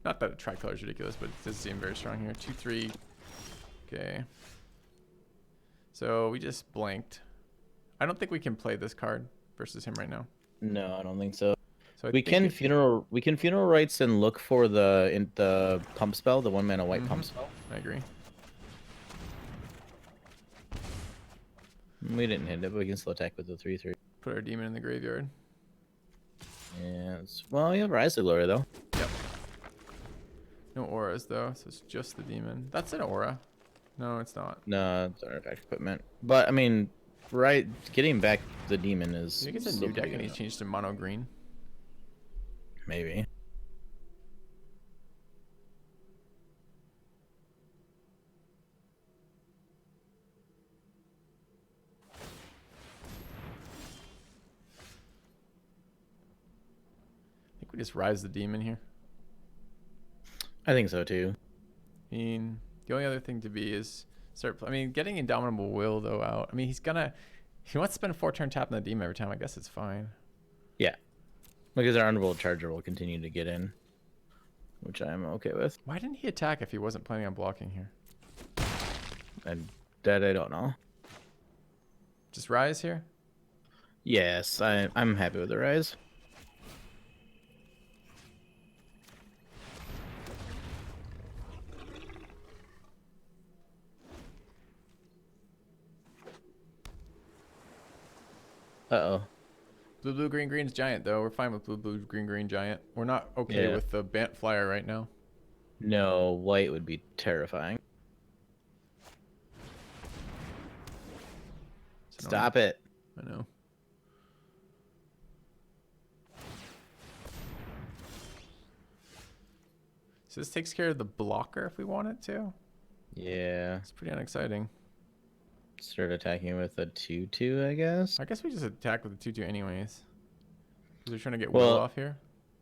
Not that a tricolor is ridiculous, but it does seem very strong here. 2-3. Okay. So we just blanked. I don't think we can play this card versus him right now. No, I don't think so. So we can funeral rites and look for the pump spell, the 1 mana white pump spell. I agree. We didn't hit it, but we can still attack with the 3/3. Put our demon in the graveyard. Yeah, well, you have Rise of Glory though. Yep. No auras though, so it's just the demon. That's an aura. No, it's not. No, it's artifact equipment. But I mean, right, getting back the demon is. I think it's a new deck and he's changed to mono green. Maybe. I think we just rise the demon here. I think so too. I mean, the only other thing to be is start. I mean, getting Indomitable Will though out. I mean, he wants to spend 4 turn tapping the demon every time. I guess it's fine. Yeah, because our Underworld Charger will continue to get in, which I'm okay with. Why didn't he attack if he wasn't planning on blocking here? And that I don't know. Just rise here. Yes, I'm happy with the Rise. Uh-oh. Blue, green, green's giant, though. We're fine with blue, green, green giant. We're not okay Yeah. with the Bant Flyer right now. No, white would be terrifying. Stop it. I know. So this takes care of the blocker if we want it to. Yeah. It's pretty unexciting. Start attacking with a 2/2, I guess. I guess we just attack with the 2-2 anyways. Because we're trying to get Well, Will off here.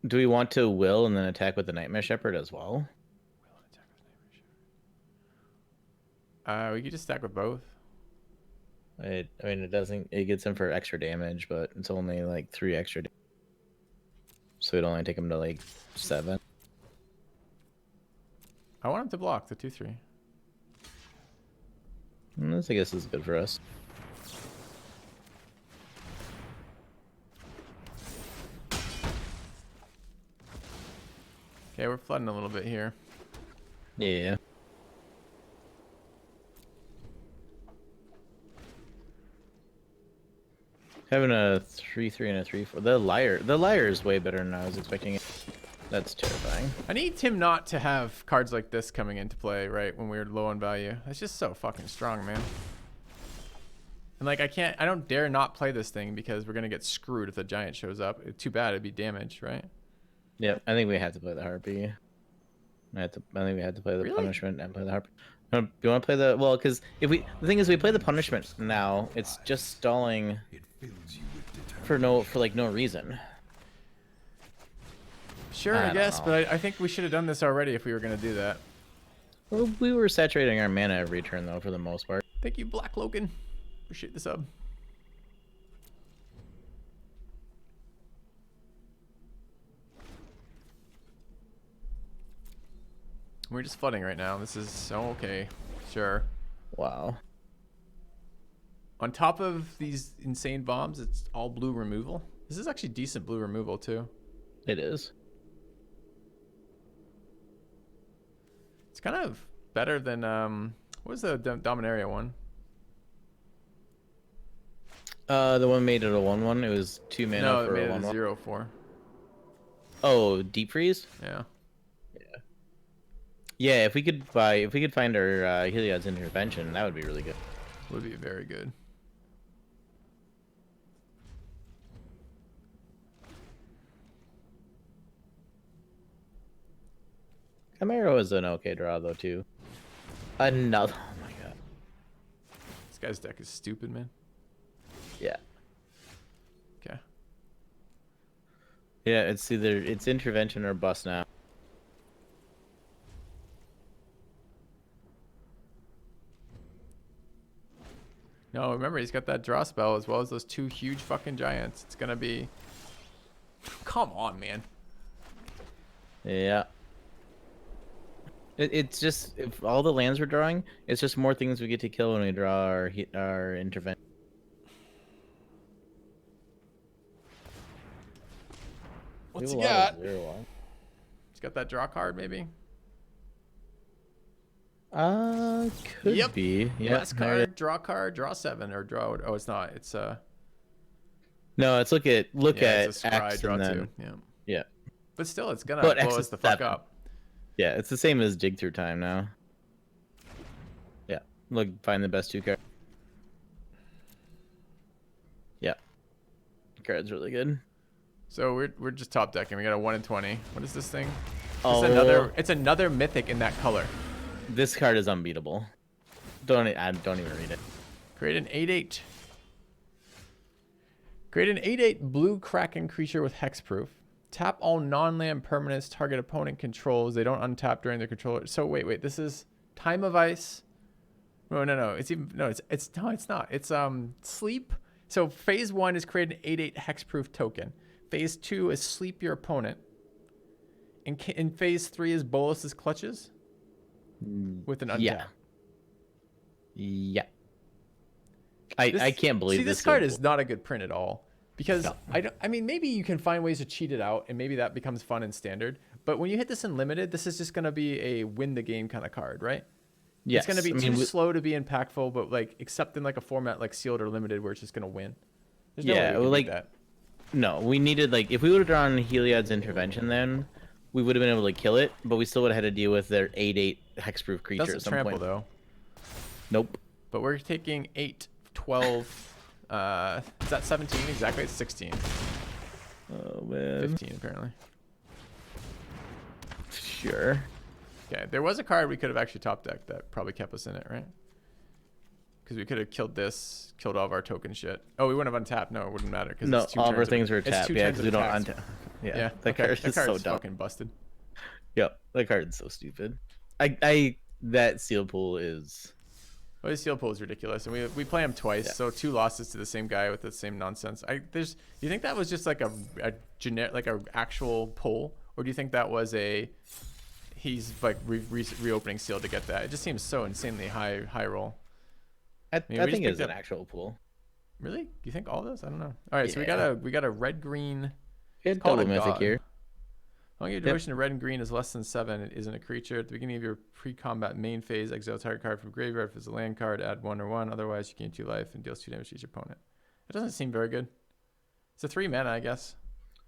Do we want to will and then attack with the Nightmare Shepherd as well? Will and attack with Nightmare Shepherd. We could just stack with both. I mean, it doesn't. It gets him for extra damage, but it's only like 3 extra. So it'd only take him to like 7. I want him to block the 2-3. This, I guess, is good for us. Okay, we're flooding a little bit here. Yeah. Having a 3/3 and a 3/4. The liar is way better than I was expecting it. That's terrifying. I need him not to have cards like this coming into play, right, when we're low on value. That's just so fucking strong, man. And like I don't dare not play this thing because we're gonna get screwed if the giant shows up. Too bad, it'd be damage, right? Yeah, I think we had to play the harpy. I think we had to play the Really? punishment and play the harpy. Do you want to play the because if we the thing is we play the punishment now, it's just stalling for no reason. Sure, I guess, but I think we should have done this already if we were gonna do that. Well, we were saturating our mana every turn though for the most part. Thank you, Black Logan. Appreciate the sub. We're just flooding right now. This is so okay. Sure. Wow. On top of these insane bombs, it's all blue removal. This is actually decent blue removal too. It is. It's kind of better than what was the Dominaria one? The one made it a 1/1. It was 2 mana No, it for made a it 1/1. a 0/4. Oh, deep freeze. Yeah. Yeah, if we could find our Heliod's intervention, that would be really good. Would be very good. Camaro is an okay draw though too. Another. Oh my god. This guy's deck is stupid, man. Yeah. Okay. Yeah, it's either intervention or bust now. No, remember he's got that draw spell as well as those two huge fucking giants. It's gonna be. Come on, man. Yeah. It's just if all the lands we're drawing, it's just more things we get to kill when we draw our intervention. What's he We have a lot got? of 0/1. He's got that draw card, maybe. Could Yep. be. Yeah. Last card, draw 7 or draw. Oh, it's not. It's No, it's look yeah, at it's a scry, X draw and then 2. Yeah. yeah. But still, it's gonna But blow X us is the fuck 7. up. Yeah, it's the same as dig through time now. Yeah. Look, find the best 2 cards. Yeah. Card's really good. So we're just top decking. We got a 1 in 20. What is this thing? Oh, It's another mythic in that color. this card is unbeatable. Don't even read it. Create an 8/8. Create an 8/8 blue Kraken creature with hexproof. Tap all non-land permanents target opponent controls. They don't untap during their control. So wait. This is Time of Ice. No. It's not. It's sleep. So phase 1 is create an 8/8 hexproof token. Phase 2 is sleep your opponent. In phase 3 is Bolus's clutches with an untap. Yeah. Yeah. I can't believe this card is not a good print at all because No. I mean maybe you can find ways to cheat it out and maybe that becomes fun in standard, but when you hit this in limited, this is just going to be a win the game kind of card, right? Yes. It's going to be too slow to be impactful, but like except in like a format like sealed or limited where it's just going to win. There's no way we can beat that. No, we needed if we would have drawn Heliod's intervention, then we would have been able to kill it, but we still would have had to deal with their 8/8 hexproof creature Doesn't at some trample point. though. Nope. But we're taking 8, 12. Is that 17? Exactly, it's 16. Oh man. 15 apparently. Sure. Okay, there was a card we could have actually top decked that probably kept us in it, right? Because we could have killed this, killed all of our token shit. Oh, we wouldn't have untapped. No, it wouldn't matter. Cause No, it's two all of our turns things were it's tapped. two Yeah, turns because of we don't attacks. untap. Yeah, Yeah, that card that is so card's dumb. fucking busted. Yep, that card's so stupid. That seal pool is. Well, his seal pool is ridiculous, and we play him twice, so 2 losses to the same guy with the same nonsense. Do you think that was just like a generic, like a actual pull, or do you think that was he's like reopening seal to get that? It just seems so insanely high roll. I mean, we think just it's picked an up- actual pool. Really? Do you think all those? I don't know. All right, so Yeah. we got a red green. It's called double a mythic god. here. Long your duration of red and green is less than 7. It isn't a creature. At the beginning of your pre-combat main phase, exile target card from graveyard. If it's a land card, add 1 or 1. Otherwise, you gain 2 life and deals 2 damage to each opponent. It doesn't seem very good. It's a 3 mana, I guess.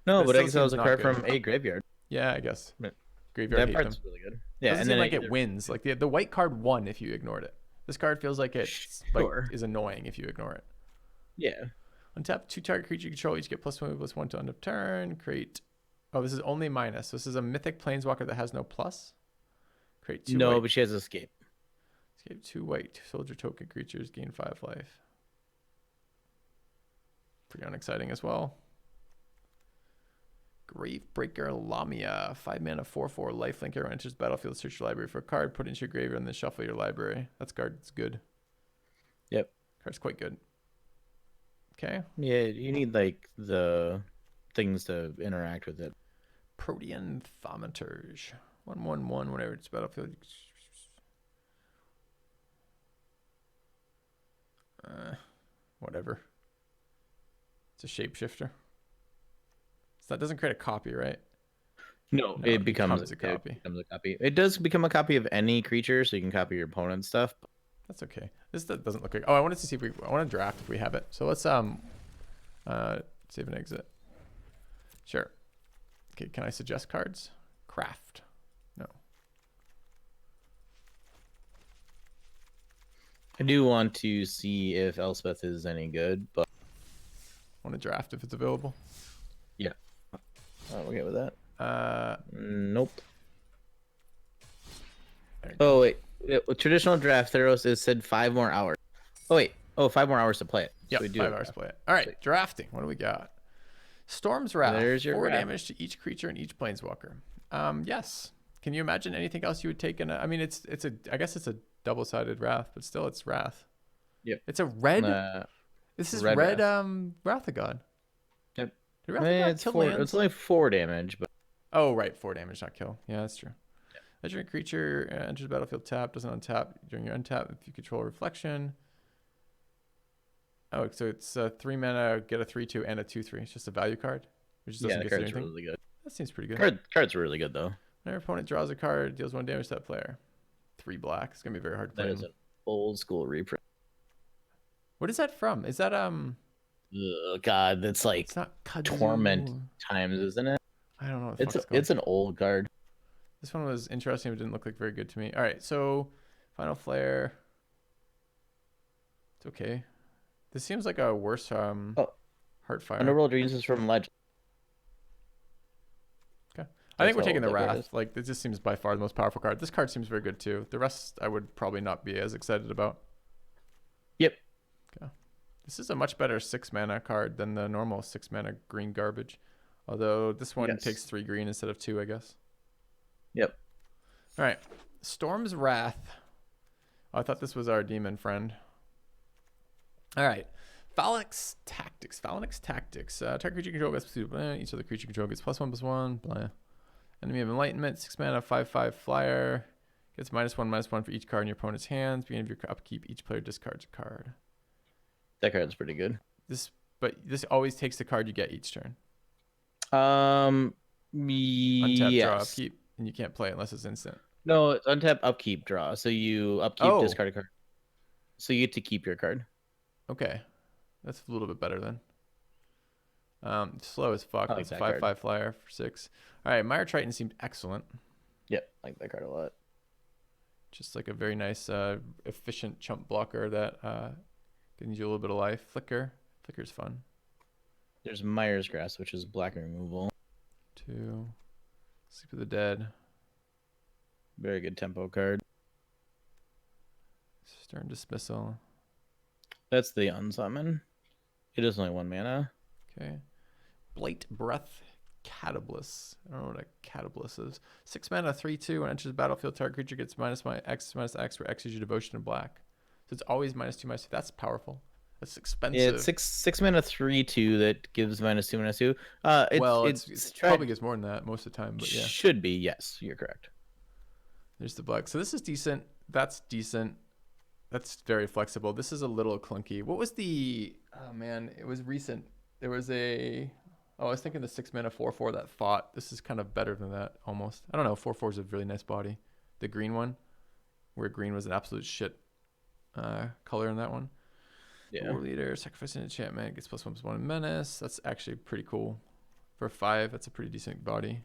No, But it but still exiles seems a not card good. from a graveyard. Yeah, I guess. But Graveyard That hate them. part's really good. Yeah, Doesn't and seem then like it wins. Like the white card won if you ignored it. This card feels like it Sure. is annoying if you ignore it. Yeah. Untap 2 target creature you control. Each get +1/+1 to end of turn. Create. Oh, this is only minus. So this is a mythic planeswalker that has no plus. Create 2 No, white. but she has escape. Escape 2 white soldier token creatures. Gain 5 life. Pretty unexciting as well. Gravebreaker Lamia. 5 mana, 4/4 lifelink. Arrow enters battlefield. Search your library for a card. Put it into your graveyard and then shuffle your library. That's card's good. Yep. Card's quite good. Okay. Yeah, you need like the things to interact with it. Protean Thaumaturge. 1/1/1. Whenever it's battlefield. Whatever. It's a shapeshifter. So that doesn't create a copy, right? No, it becomes a copy. It becomes a copy. It does become a copy of any creature, so you can copy your opponent's stuff. That's okay. This doesn't look like. Oh, I wanted to see if I want to draft if we have it. So let's save and exit. Sure. Okay, can I suggest cards? Craft. No. I do want to see if Elspeth is any good, but Want to draft if it's available? yeah. I'm okay with that. Nope. There you Oh wait, with traditional draft Theros, it said 5 more hours. Oh wait, 5 more hours to play it. Yeah, So we do 5 have hours to draft. play it. All right, drafting. What do we got? Storm's Wrath. There's your 4 wrath. damage to each creature and each planeswalker. Yes. Can you imagine anything else you would take in a? I mean, it's a. I guess it's a double-sided Wrath, but still, it's Wrath. Yep. It's a red. This is red. Wrath. Wrath of God. Yep. Did Wrath of God It's kill 4. lands? It's only 4 damage, but Oh, right. 4 damage, not kill. Yeah, that's true. Legendary creature enters the battlefield tap, doesn't untap during your untap if you control Reflection. Oh, so it's 3 mana, get a 3/2 and a 2/3. It's just a value card, which just doesn't the get card's anything. really good. That seems pretty good. Card's really good though. Whenever opponent draws a card, deals 1 damage to that player. 3 black. It's gonna be very hard to That play. is an old school reprint. What is that from? Is that Oh God, that's like It's not Kudzu. Torment times, isn't it? I don't know what the fuck it's called. It's an old card. This one was interesting, but didn't look like very good to me. All right, so Final Flare. It's okay. This seems like a worse Heartfire. Underworld Dreams is from Legend. Okay. I think we're That's taking how the old that card Wrath. is. Like, this just seems by far the most powerful card. This card seems very good too. The rest I would probably not be as excited about. Yep. Okay. This is a much better 6 mana card than the normal 6 mana green garbage. Although this one Yes. takes 3 green instead of 2, I guess. Yep. All right. Storm's Wrath. Oh, I thought this was our demon friend. All right. Phalanx Tactics. Target creature control gets blah. Each other creature control gets +1/+1. Blah. Enemy of Enlightenment. 6 mana, 5/5 flyer. Gets -1/-1 for each card in your opponent's hands. Beginning of your upkeep, each player discards a card. That card's pretty good. This always takes the card you get each turn. Untap, Untap, draw, yes. upkeep, and you can't play unless it's instant. No, it's untap, upkeep, draw. So you upkeep, Oh. discard a card. So you get to keep your card. Okay, that's a little bit better then. Slow as fuck. I like It's a that 5/5 card. flyer for 6. All right, Mire Triton seemed excellent. Yep, I like that card a lot. Just like a very nice, efficient chump blocker that gives you a little bit of life. Flicker's fun. There's Mire's Grass, which is black removal. 2. Sleep of the Dead. Very good tempo card. Stern Dismissal. That's the unsummon. It is only 1 mana. Okay. Blight Breath Catablus. I don't know what a Catablus is. 6 mana, 3/2. When it enters the battlefield, target creature gets -X, where X is your devotion in black. So it's always -2/-2. That's powerful. That's expensive. Yeah, it's six mana 3/2 that gives -2/-2. It's probably gets more than that most of the time, but yeah. Should be, yes, you're correct. There's the black. So this is decent. That's decent. That's very flexible. This is a little clunky. What was the... Oh, man. It was recent. There was a... Oh, I was thinking the 6 mana 4/4 that fought. This is kind of better than that, almost. I don't know. 4/4 is a really nice body. The green one, where green was an absolute shit color in that one. Yeah. War Leader, sacrifice an enchantment, gets +1/+1 in menace. That's actually pretty cool. For 5, that's a pretty decent body.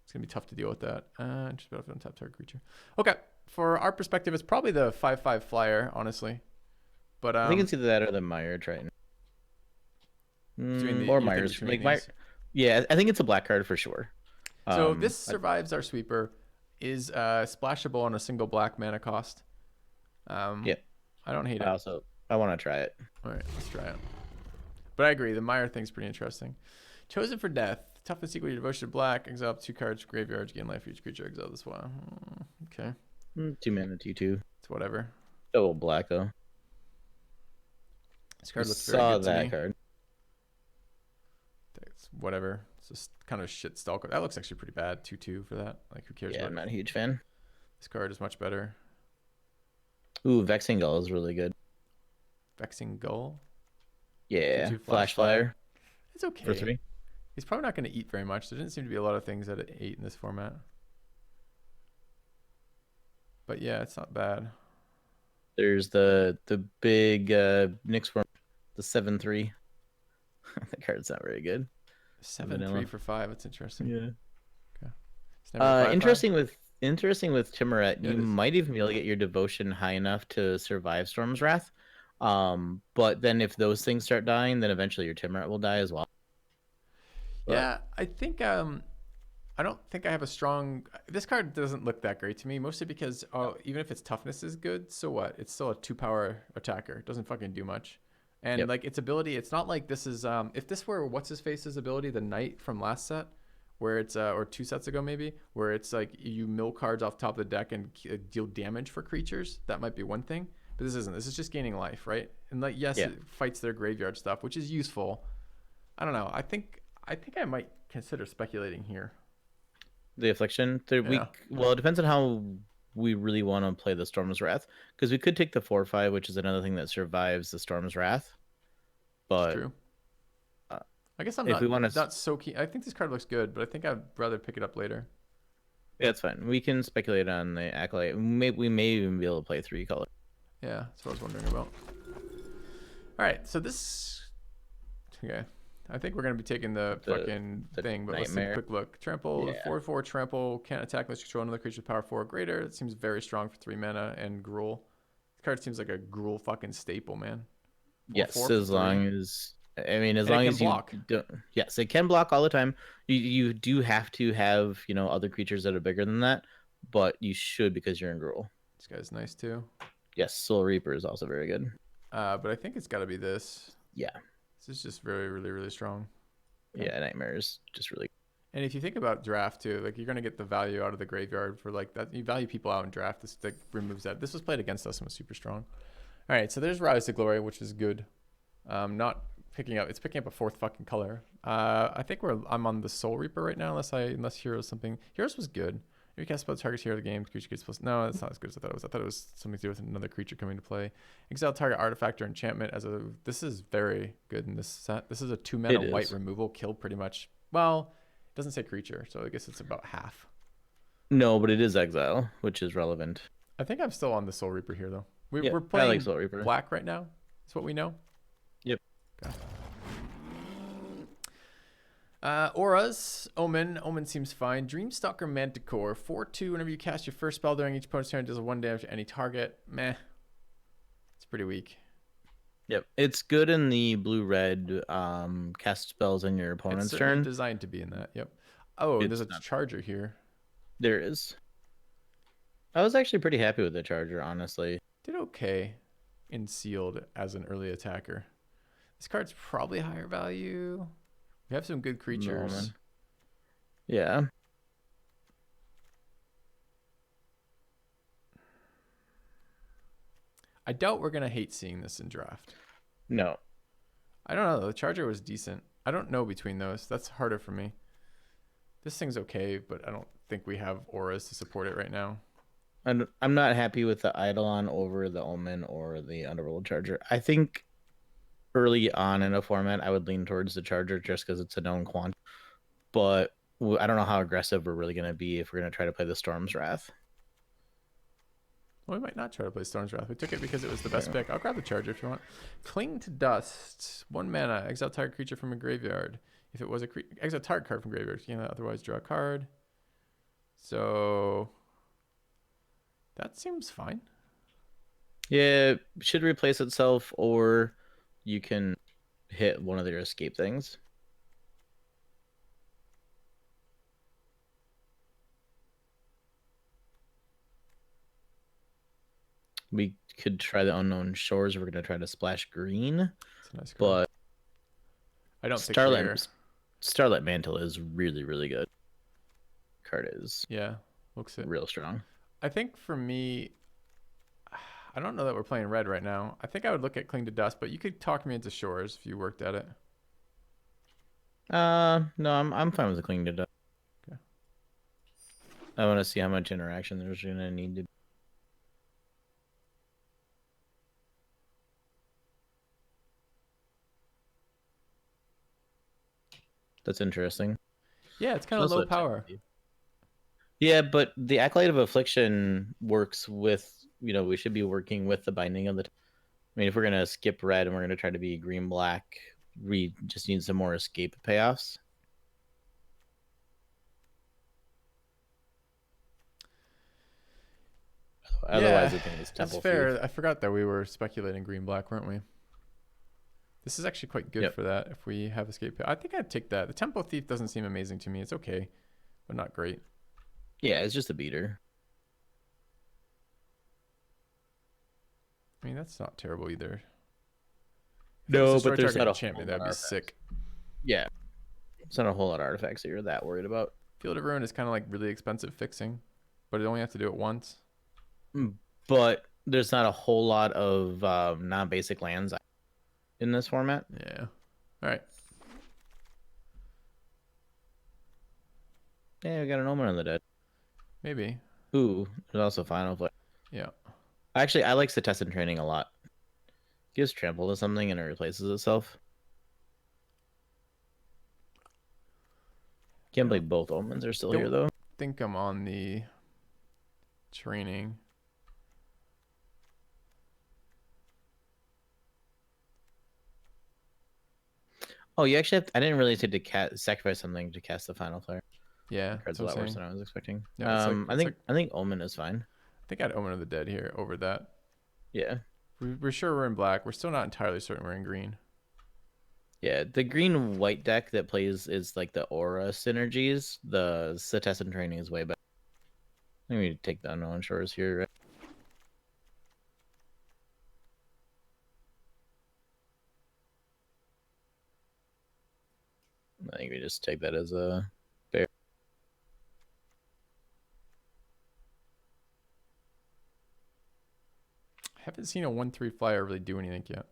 It's going to be tough to deal with that. Just about on tap target creature. Okay. For our perspective, it's probably the 5/5 flyer, honestly. But I think it's either that or the Mire Triton. Between the Or you think Myers. between Like my, these. yeah, I think it's a black card for sure. So this I, survives our sweeper, is splashable on a single black mana cost. Um, yeah. I don't hate I it. also I want to try it. All right, let's try it. But I agree, the Meyer thing's pretty interesting. Chosen for death. Toughness equal to devotion to black. Exile up 2 cards, graveyards, gain life for each creature. Exile this one. Okay, 2 mana 2/2. it's whatever. Double black though. This We card looks very saw good to that me. card. It's whatever. It's just kind of shit stalker. That looks actually pretty bad. 2/2 for that. Like, who cares Yeah, about I'm not a huge fan. this card? Is much better. Ooh, Vexing Gull is really good. Vexing Gull. Yeah, 2/2 Flash Flyer It's okay. for 3. He's probably not going to eat very much. There didn't seem to be a lot of things that it ate in this format. But yeah, it's not bad. There's the big Nyx form, the 7/3. The card's not very good. 7/3 for 5. That's interesting. Yeah. Okay. It's never a 5/5? Interesting with Timuret, Yeah, you it is. might even be able to get your devotion high enough to survive Storm's Wrath. But then if those things start dying, then eventually your Timuret will die as well. But Yeah, I think I don't think I have a strong. This card doesn't look that great to me, mostly because even if its toughness is good, so what? It's still a 2-power attacker. It doesn't fucking do much. And Yep. like its ability, it's not like this is if this were what's his face's ability, the knight from last set, where it's or 2 sets ago maybe, where it's like you mill cards off top of the deck and deal damage for creatures. That might be one thing, but this isn't. This is just gaining life, right? And like yes, Yeah. it fights their graveyard stuff, which is useful. I don't know. I think I might consider speculating here. the Affliction, Yeah. well, it depends on how we really want to play the Storm's Wrath, because we could take the 4/5, which is another thing that survives the Storm's Wrath. It's But true. uh, I guess I'm if we want not so keen. I think this card looks good, but I think I'd rather pick it up later. yeah, it's fine. We can speculate on the Acolyte. We may even be able to play 3 color. Yeah, that's what I was wondering about. All right, so this. Okay, I think we're gonna be taking the fucking thing, but let's take a nightmare. quick look. Trample, Yeah. 4/4 trample, can't attack unless you control another creature with power 4 or greater. It seems very strong for 3 mana and Gruul. This card seems like a Gruul fucking staple, man. 4/4 Yes, for as 3. long as I mean, as And it long can as you block. don't. Yes, it can block all the time. You do have to have other creatures that are bigger than that, but you should because you're in Gruul. This guy's nice too. Yes, Soul Reaper is also very good. But I think it's got to be this. Yeah, This is just really, really, really strong. yeah, Nightmare is just really. And if you think about draft too, like you're gonna get the value out of the graveyard for like that. You value people out in draft. This like removes that. This was played against us and was super strong. All right, so there's Rise to Glory, which is good. Not picking up. It's picking up a 4th fucking color. I think I'm on the Soul Reaper right now, unless Heroes something. Heroes was good. If you cast spell target hero of the game, the creature gets plus. No, that's not as good as I thought it was. I thought it was something to do with another creature coming to play. Exile target artifact or enchantment as a. This is very good in this set. This is a 2 mana white removal kill, pretty much. Well, it doesn't say creature, so I guess it's about half. No, but it is Exile, which is relevant. I think I'm still on the Soul Reaper here, though. Yeah, We're I playing like Soul Reaper. black right now. That's what we know. Yep. Okay. Auras, Omen. Omen seems fine. Dreamstalker Manticore. 4/2. Whenever you cast your first spell during each opponent's turn, it does 1 damage to any target. Meh. It's pretty weak. Yep, it's good in the blue-red cast spells on your opponent's It's turn. designed to be in that. Yep. Oh, It's there's a not- charger here. There is. I was actually pretty happy with the Charger, honestly. Did okay in sealed as an early attacker. This card's probably higher value. We have some good creatures. Omen. Yeah. I doubt we're gonna hate seeing this in draft. No. I don't know. The Charger was decent. I don't know between those. That's harder for me. This thing's okay, but I don't think we have auras to support it right now. And I'm not happy with the Eidolon over the Omen or the Underworld Charger. I think early on in a format, I would lean towards the Charger just because it's a known quant. But I don't know how aggressive we're really going to be if we're going to try to play the Storm's Wrath. Well, we might not try to play Storm's Wrath. We took it because it was the best pick. I'll grab the Charger if you want. Cling to Dust. 1 mana. Exile target creature from a graveyard. If it was a exile target card from graveyard. You can otherwise draw a card. So that seems fine. Yeah, it should replace itself, or you can hit one of their escape things. We could try the Unknown Shores. We're going to try to splash green. It's a nice card. But I don't think we're... Starlight Mantle is really, really good. Card is looks it real strong. I think for me, I don't know that we're playing red right now. I think I would look at Cling to Dust, but you could talk me into Shores if you worked at it. No, I'm fine with the Cling to Dust. Okay. I want to see how much interaction there's gonna need to be. That's interesting. Yeah, it's kind of low power. Yeah, but the Acolyte of Affliction works with, we should be working with the binding of the... I mean, if we're going to skip red and we're going to try to be green-black, we just need some more escape payoffs. Otherwise, I think it's Temple That's fair. Thief. I forgot that we were speculating green-black, weren't we? This is actually quite good for that if we have escape. I think I'd take that. The Temple Thief doesn't seem amazing to me. It's okay, but not great. Yeah, it's just a beater. I mean, that's not terrible either. No, but there's not a enchantment. That'd be sick. Yeah, it's not a whole lot of artifacts that you're that worried about. Field of Ruin is kind of like really expensive fixing, but you only have to do it once. But there's not a whole lot of non-basic lands in this format. Yeah. All right. Yeah, we got an Omen of the Dead. Maybe. Ooh, there's also Final Play. Yeah. Actually, I like Cetizen Training a lot. Gives trample to something and it replaces itself. Can't believe both Omens are still here, though. I think I'm on the training. Oh, you actually have I didn't really take to sacrifice something to cast the Final Flare. Yeah, Card's a lot worse than I was expecting. Yeah, I think Omen is fine. I think I'd Omen of the Dead here over that. Yeah. We're sure we're in black. We're still not entirely certain we're in green. Yeah, the green-white deck that plays is like the aura synergies. The Cetizen Training is way better. Let me take the Unknown Shores here, right? I think we just take that as a bear. I haven't seen a 1/3 flyer really do anything yet.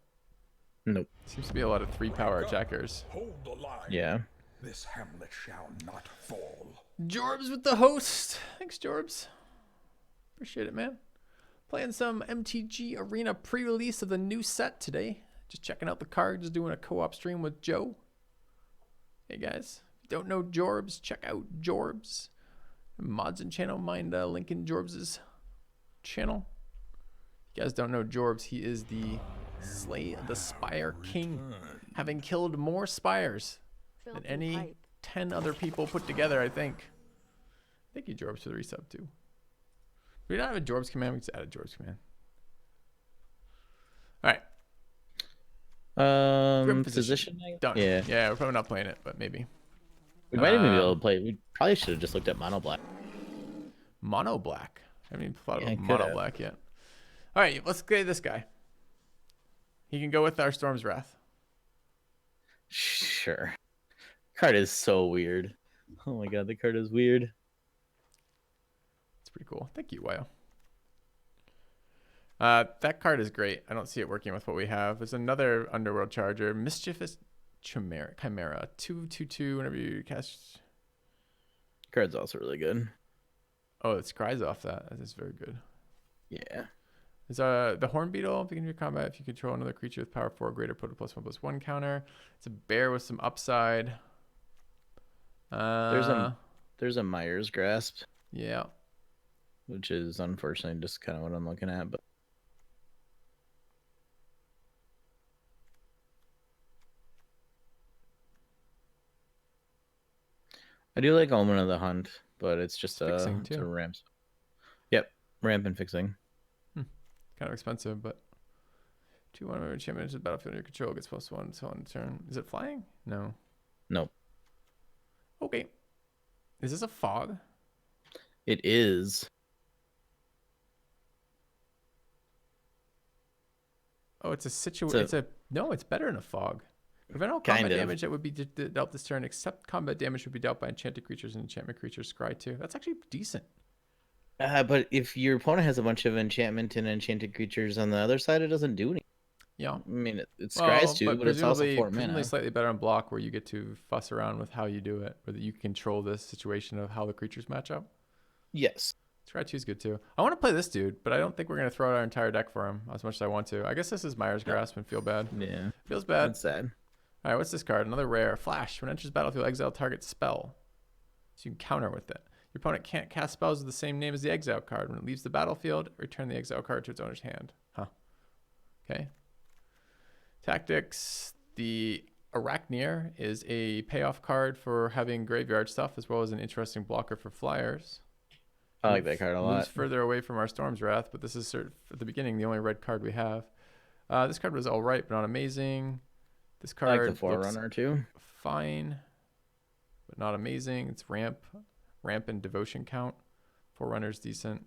Nope. Seems to be a lot of 3-power attackers. Hold the line. Yeah. This hamlet shall not fall. Jorbs with the host. Thanks, Jorbs. Appreciate it, man. Playing some MTG Arena pre-release of the new set today. Just checking out the cards, doing a co-op stream with Joe. Hey guys, if you don't know Jorbs, check out Jorbs. Mods and channel, mind linking Jorbs' channel. If you guys don't know Jorbs, he is the Slay the Spire King, having killed more spires than any 10 other people put together, I think. Thank you, Jorbs, for the resub, too. If we don't have a Jorbs command, we just add a Jorbs command. All right. Position. Done. Yeah, we're probably not playing it, but maybe. We might even be able to play. We probably should have just looked at Mono Black. Mono Black? I haven't even thought about Mono Black yet. All right, let's play this guy. He can go with our Storm's Wrath. Sure. Card is so weird. Oh my god, the card is weird. It's pretty cool. Thank you, Wayo. That card is great. I don't see it working with what we have. There's another Underworld Charger. Mischievous Chimera. 2/2 whenever you cast. Card's also really good. Oh, it scries off that. That is very good. Yeah. Is the Horn Beetle, beginning of your combat, if you control another creature with power 4 or greater, put a +1/+1 counter. It's a bear with some upside. There's a Myers Grasp. Yeah. Which is unfortunately just kind of what I'm looking at, but I do like Omen of the Hunt, but it's just it's a ramp. Yep, ramp and fixing. Kind of expensive, but 2/1 whenever enchantment enters the battlefield under your control gets +1 until end turn. Is it flying? No. Nope. Okay. Is this a fog? It is. Oh, it's a So- It's a no. It's better than a fog. Prevent all Kind combat of. damage that would be dealt this turn, except combat damage would be dealt by enchanted creatures and enchantment creatures. Scry 2. That's actually decent. But if your opponent has a bunch of enchantment and enchanted creatures on the other side, it doesn't do anything. Yeah. I mean, it scries too, but it's also 4 presumably mana. slightly better on block, where you get to fuss around with how you do it, where you control the situation of how the creatures match up. Yes. Scry 2 is good too. I want to play this dude, but I don't think we're gonna throw out our entire deck for him as much as I want to. I guess this is Myers Grasp and feel bad. Yeah. Feels bad. That's sad. All right, what's this card? Another rare. Flash. When it enters battlefield, exile target spell. So you can counter with it. Your opponent can't cast spells with the same name as the exile card. When it leaves the battlefield, return the exile card to its owner's hand. Huh. Okay. Tactics. The Arachneer is a payoff card for having graveyard stuff, as well as an interesting blocker for flyers. I like that card a lot. Moves further away from our Storm's Wrath, but this is at the beginning the only red card we have. This card was all right, but not amazing. This I card like the Forerunner too. fine, but not amazing. It's ramp and devotion count. Forerunner's decent.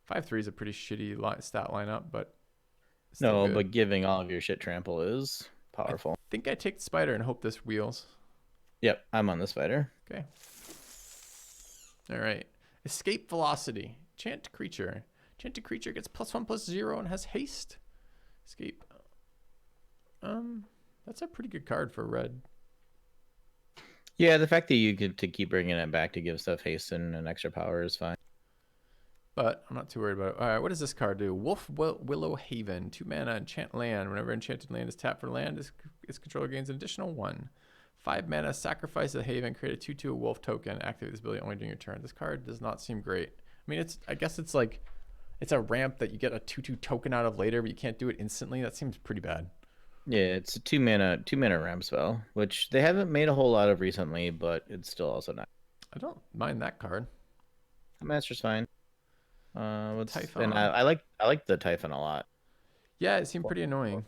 5/3 is a pretty shitty stat lineup, but it's still No, good. but giving all of your shit trample is powerful. I think I take the spider and hope this wheels. Yep, I'm on the spider. Okay. All right. Escape velocity. Chant creature. Chanted creature gets +1/+0 and has haste. Escape. That's a pretty good card for red. Yeah, the fact that you get to keep bringing it back to give stuff haste and an extra power is fine. But I'm not too worried about it. All right, what does this card do? Willow Haven. 2 mana, enchant land. Whenever enchanted land is tapped for land, its controller gains an additional 1. 5 mana, sacrifice a Haven, create a 2/2 wolf token. Activate this ability only during your turn. This card does not seem great. I mean, I guess it's like, it's a ramp that you get a 2/2 token out of later, but you can't do it instantly. That seems pretty bad. Yeah, it's a 2 mana ramp spell, which they haven't made a whole lot of recently, but it's still also not. I don't mind that card. Master's fine. And Typhon. I like the Typhon a lot. Yeah, it seemed pretty annoying.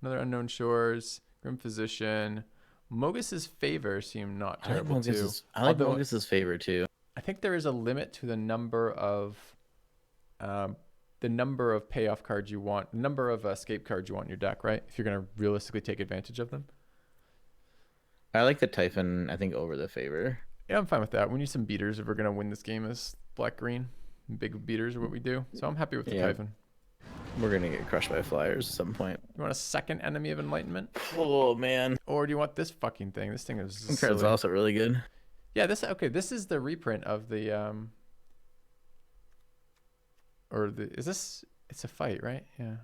Another Unknown Shores, Grim Physician. Mogus's Favor seemed not terrible too. I like Although Mogus's Favor too. I think there is a limit to the number of payoff cards you want, number of escape cards you want in your deck, right? If you're gonna realistically take advantage of them. I like the Typhon, I think, over the Favor. Yeah, I'm fine with that. We need some beaters if we're gonna win this game as black-green. Big beaters are what we do. So I'm happy with the Yeah. Typhon. We're gonna get crushed by flyers at some point. You want a second Enemy of Enlightenment? Oh man, Or do you want this fucking thing? This thing is this card's silly. also really good. Yeah, this is the reprint of the it's a fight, right? Yeah.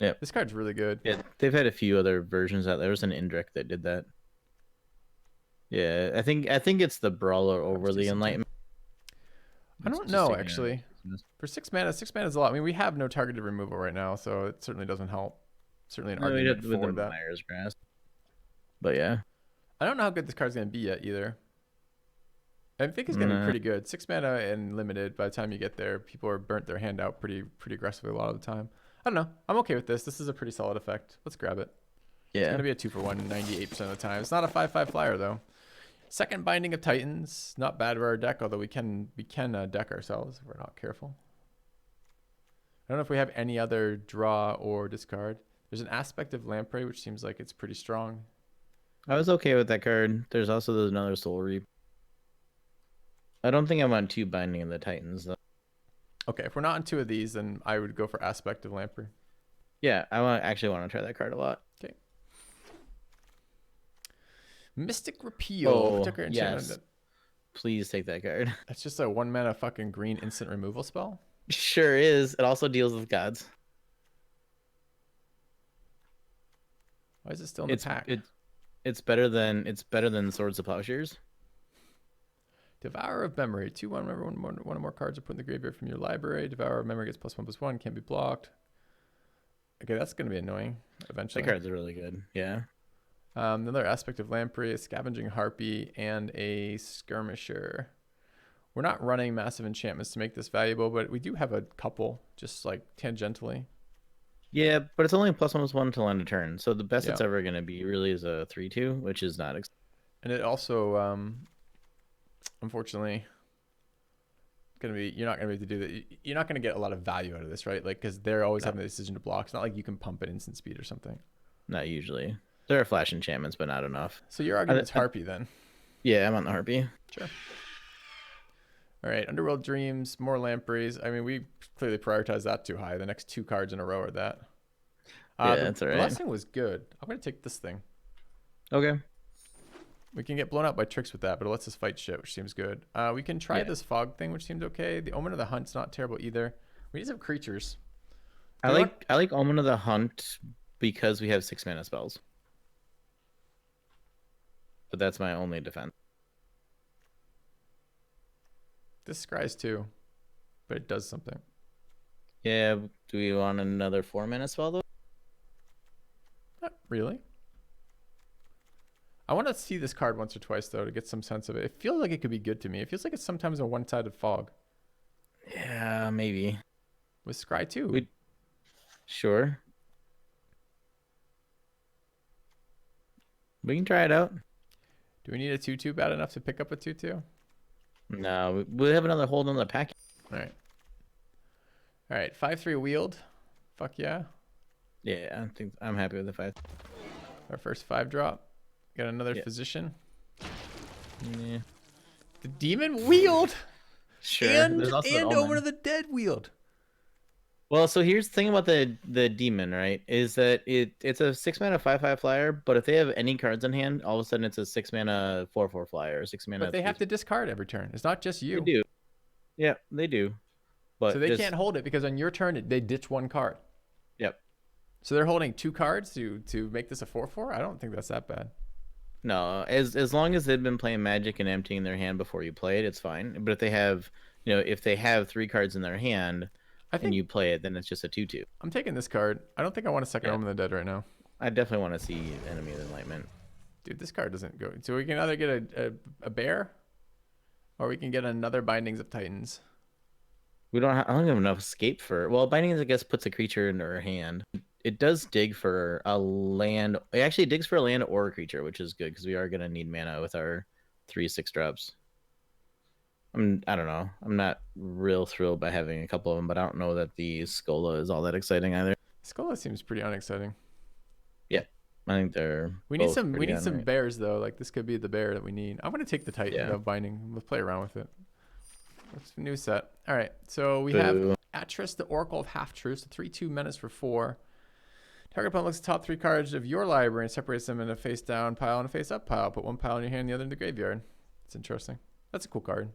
Yep. This card's really good. Yeah, they've had a few other versions out. There was an Indrik that did that. Yeah, I think it's the Brawler over the decent, too. Enlightenment. I don't know actually. For 6 mana, 6 mana is a lot. I mean, we have no targeted removal right now, so it certainly doesn't help. Certainly an No, we'd argument have with for the that. Myers Grasp. But yeah, I don't know how good this card's gonna be yet either. I think it's gonna be Nah. pretty good. 6 mana and limited. By the time you get there, people are burnt their hand out pretty aggressively a lot of the time. I don't know. I'm okay with this. This is a pretty solid effect. Let's grab it. It's yeah. gonna be a 2-for-1 98% of the time. It's not a 5/5 flyer though. Second Binding of Titans, not bad for our deck, although we can deck ourselves if we're not careful. I don't know if we have any other draw or discard. There's an Aspect of Lamprey, which seems like it's pretty strong. I was okay with that card. There's another Soul Reap. I don't think I'm on 2 Binding of the Titans though. Okay, if we're not on 2 of these, then I would go for Aspect of Lamprey. Yeah, actually want to try that card a lot. Okay. Mystic Repeal. Oh, Protector enchantment. yes. Please take that card. That's just a 1 mana fucking green instant removal spell. Sure is. It also deals with gods. Why is it still in the pack? It's better than Swords of Plowshares. Devourer of Memory. 2/1. Whenever one or more cards are put in the graveyard from your library, Devourer of Memory gets +1/+1. Can't be blocked. Okay, that's going to be annoying eventually. That card's really good. Yeah. Another Aspect of Lamprey, a Scavenging Harpy, and a Skirmisher. We're not running massive enchantments to make this valuable, but we do have a couple, just like tangentially. Yeah, but it's only +1/+1 to land a turn. So the best Yeah. it's ever going to be really is a 3/2, which is not. And it also, unfortunately, you're not gonna be able to do that. You're not gonna get a lot of value out of this, right? Like, because they're always having the decision to block. It's not like you can pump at instant speed or something. Not usually. There are flash enchantments, but not enough. So your argument's Harpy then. Yeah, I'm on the Harpy. Sure. All right, Underworld Dreams, more Lampreys. I mean, we clearly prioritize that too high. The next 2 cards in a row are that. Yeah, that's all right. The last thing was good. I'm gonna take this thing. Okay. We can get blown up by tricks with that, but it lets us fight shit, which seems good. We can try this fog thing, which seems okay. The Omen of the Hunt's not terrible either. We need some creatures. I like Omen of the Hunt because we have 6 mana spells. But that's my only defense. This scries too, but it does something. Yeah, do we want another 4 mana spell though? Not really. I want to see this card once or twice though to get some sense of it. It feels like it could be good to me. It feels like it's sometimes a one-sided fog. Yeah, maybe. With scry too. Sure. We can try it out. Do we need a 2/2 bad enough to pick up a 2/2? No, we have another hold on the pack. All right. All right, 5/3 Wield. Fuck yeah. Yeah, I think I'm happy with the 5. Our first 5-drop. Got another Physician. Yeah. The Demon Wield. Sure. And Omen of the Dead Wield. Well, so here's the thing about the demon, right? Is that it's a 6 mana 5/5 flyer, but if they have any cards in hand, all of a sudden it's a 6 mana 4/4 flyer, or 6 mana. But they have to discard every turn. It's not just you. They do. Yeah, they do. But so they can't hold it because on your turn they ditch 1 card. Yep. So they're holding 2 cards to make this a 4/4. I don't think that's that bad. No, as long as they've been playing Magic and emptying their hand before you play it, it's fine. But if they have, if they have 3 cards in their hand, and you play it, then it's just a 2/2. I'm taking this card. I don't think I want a second Omen of the Dead right now. I definitely want to see Enemy of the Enlightenment. Dude, this card doesn't go. So we can either get a bear, or we can get another Bindings of Titans. I don't have enough escape for. Well, Bindings, I guess, puts a creature in her hand. It does dig for a land. It actually digs for a land or a creature, which is good because we are going to need mana with our 3 6-drops. I don't know. I'm not real thrilled by having a couple of them, but I don't know that the Scola is all that exciting either. Scola seems pretty unexciting. Yeah, I think they're. We need some bears though. Like this could be the bear that we need. I'm gonna take the Titan of Binding. Let's play around with it. What's the new set? All right, so we have Atris, the Oracle of Half Truths, 3/2 menace for 4. Target opponent looks at the top 3 cards of your library and separates them in a face down pile and a face up pile. Put 1 pile in your hand, the other in the graveyard. It's interesting. That's a cool card.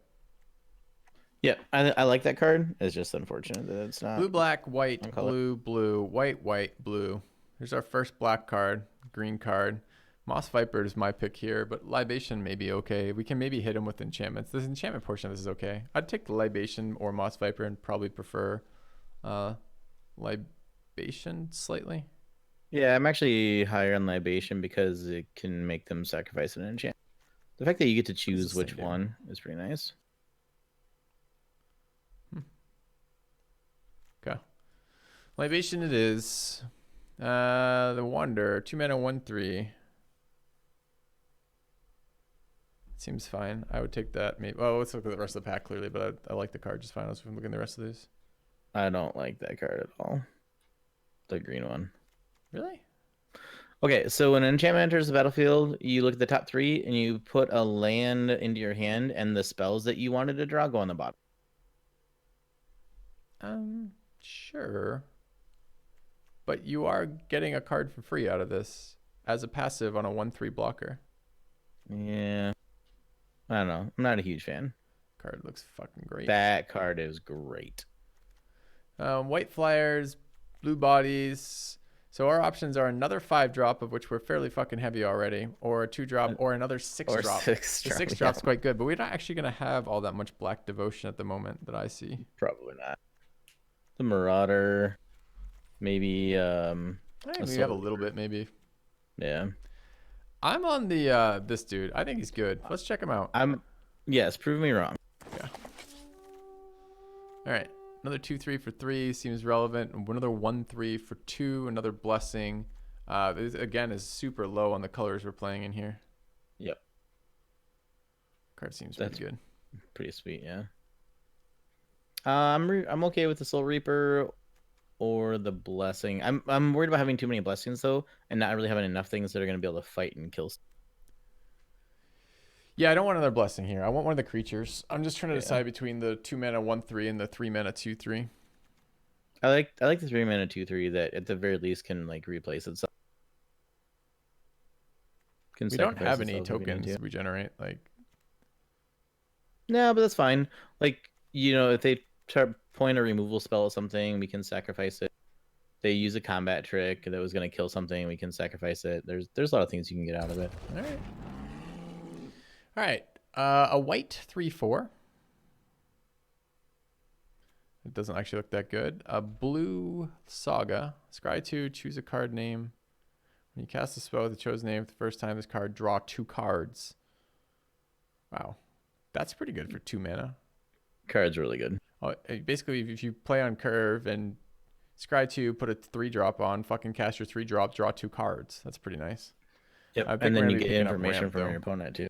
Yeah, I like that card. It's just unfortunate that it's not. Blue, black, white, blue, blue, white, white, blue. Here's our first black card, green card. Moss Viper is my pick here, but Libation may be okay. We can maybe hit him with enchantments. This enchantment portion of this is okay. I'd take the Libation or Moss Viper and probably prefer Libation slightly. Yeah, I'm actually higher on Libation because it can make them sacrifice an enchantment. The fact that you get to choose which one is pretty nice. Okay. Libation it is. The Wanderer, 2 mana, 1/3. Seems fine. I would take that. Maybe. Oh, let's look at the rest of the pack clearly, but I like the card just fine. Let's look at the rest of these. I don't like that card at all. The green one. Really? Okay, so when an enchantment enters the battlefield, you look at the top 3 and you put a land into your hand, and the spells that you wanted to draw go on the bottom. Sure. But you are getting a card for free out of this as a passive on a 1/3 blocker. Yeah. I don't know. I'm not a huge fan. Card looks fucking great. That card is great. White flyers, blue bodies. So our options are another 5-drop, of which we're fairly fucking heavy already, or a 2-drop, or another 6-drop. The 6-drop's quite good, but we're not actually going to have all that much Black Devotion at the moment that I see. Probably not. The Marauder, maybe. I think we have a little bit, maybe. Yeah. I'm on the this dude. I think he's good. Let's check him out. Yes, prove me wrong. Yeah. All right. Another 2/3 for 3 seems relevant. Another 1/3 for 2. Another blessing. This again is super low on the colors we're playing in here. Yep. Card seems That's pretty good. pretty sweet, yeah. I'm okay with the Soul Reaper or the Blessing. I'm worried about having too many blessings though, and not really having enough things that are gonna be able to fight and kill. Yeah, I don't want another blessing here. I want one of the creatures. I'm just trying to Yeah. decide between the 2 mana 1/3 and the 3 mana 2/3. I like the 3 mana 2/3 that at the very least can like replace itself. Can We don't sacrifice have any itself if you need tokens to. we generate. Like, No, but that's fine. Like, you know, if they point a removal spell at something, we can sacrifice it. They use a combat trick that was going to kill something, we can sacrifice it. There's a lot of things you can get out of it. all right. All right. A white 3/4. It doesn't actually look that good. A blue Saga. Scry 2, choose a card name. When you cast a spell with the chosen name for the first time, this card, draw 2 cards. Wow. That's pretty good for 2 mana. Card's really good. Oh, basically, if you play on curve and Scry 2, put a 3-drop on, fucking cast your 3-drop, draw 2 cards. That's pretty nice. Yep. I think And we're then gonna you be get picking up information ramp, from though. your opponent too.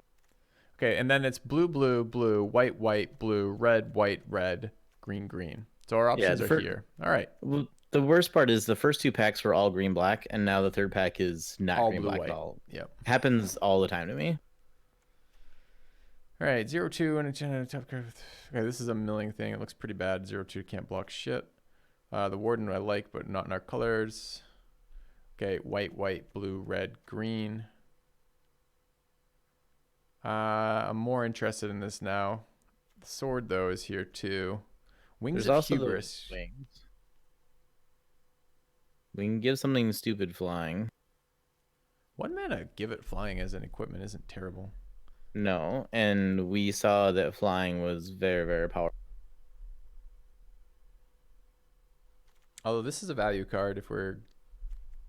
Okay, and then it's blue, blue, blue, white, white, blue, red, white, red, green, green. So our options are here. All right. Well, the worst part is the first 2 packs were all green black, and now the third pack is not All green blue, black white. at all. Yep. Happens all the time to me. All right, 0/2 and a top card. Okay, this is a milling thing. It looks pretty bad. 0/2 can't block shit. The Warden I like, but not in our colors. Okay, white, white, blue, red, green. I'm more interested in this now. The sword, though, is here too. Wings There's of also Hubris. the wings. We can give something stupid flying. 1 mana, give it flying as an equipment isn't terrible. No, and we saw that flying was very, very powerful. Although this is a value card if we're,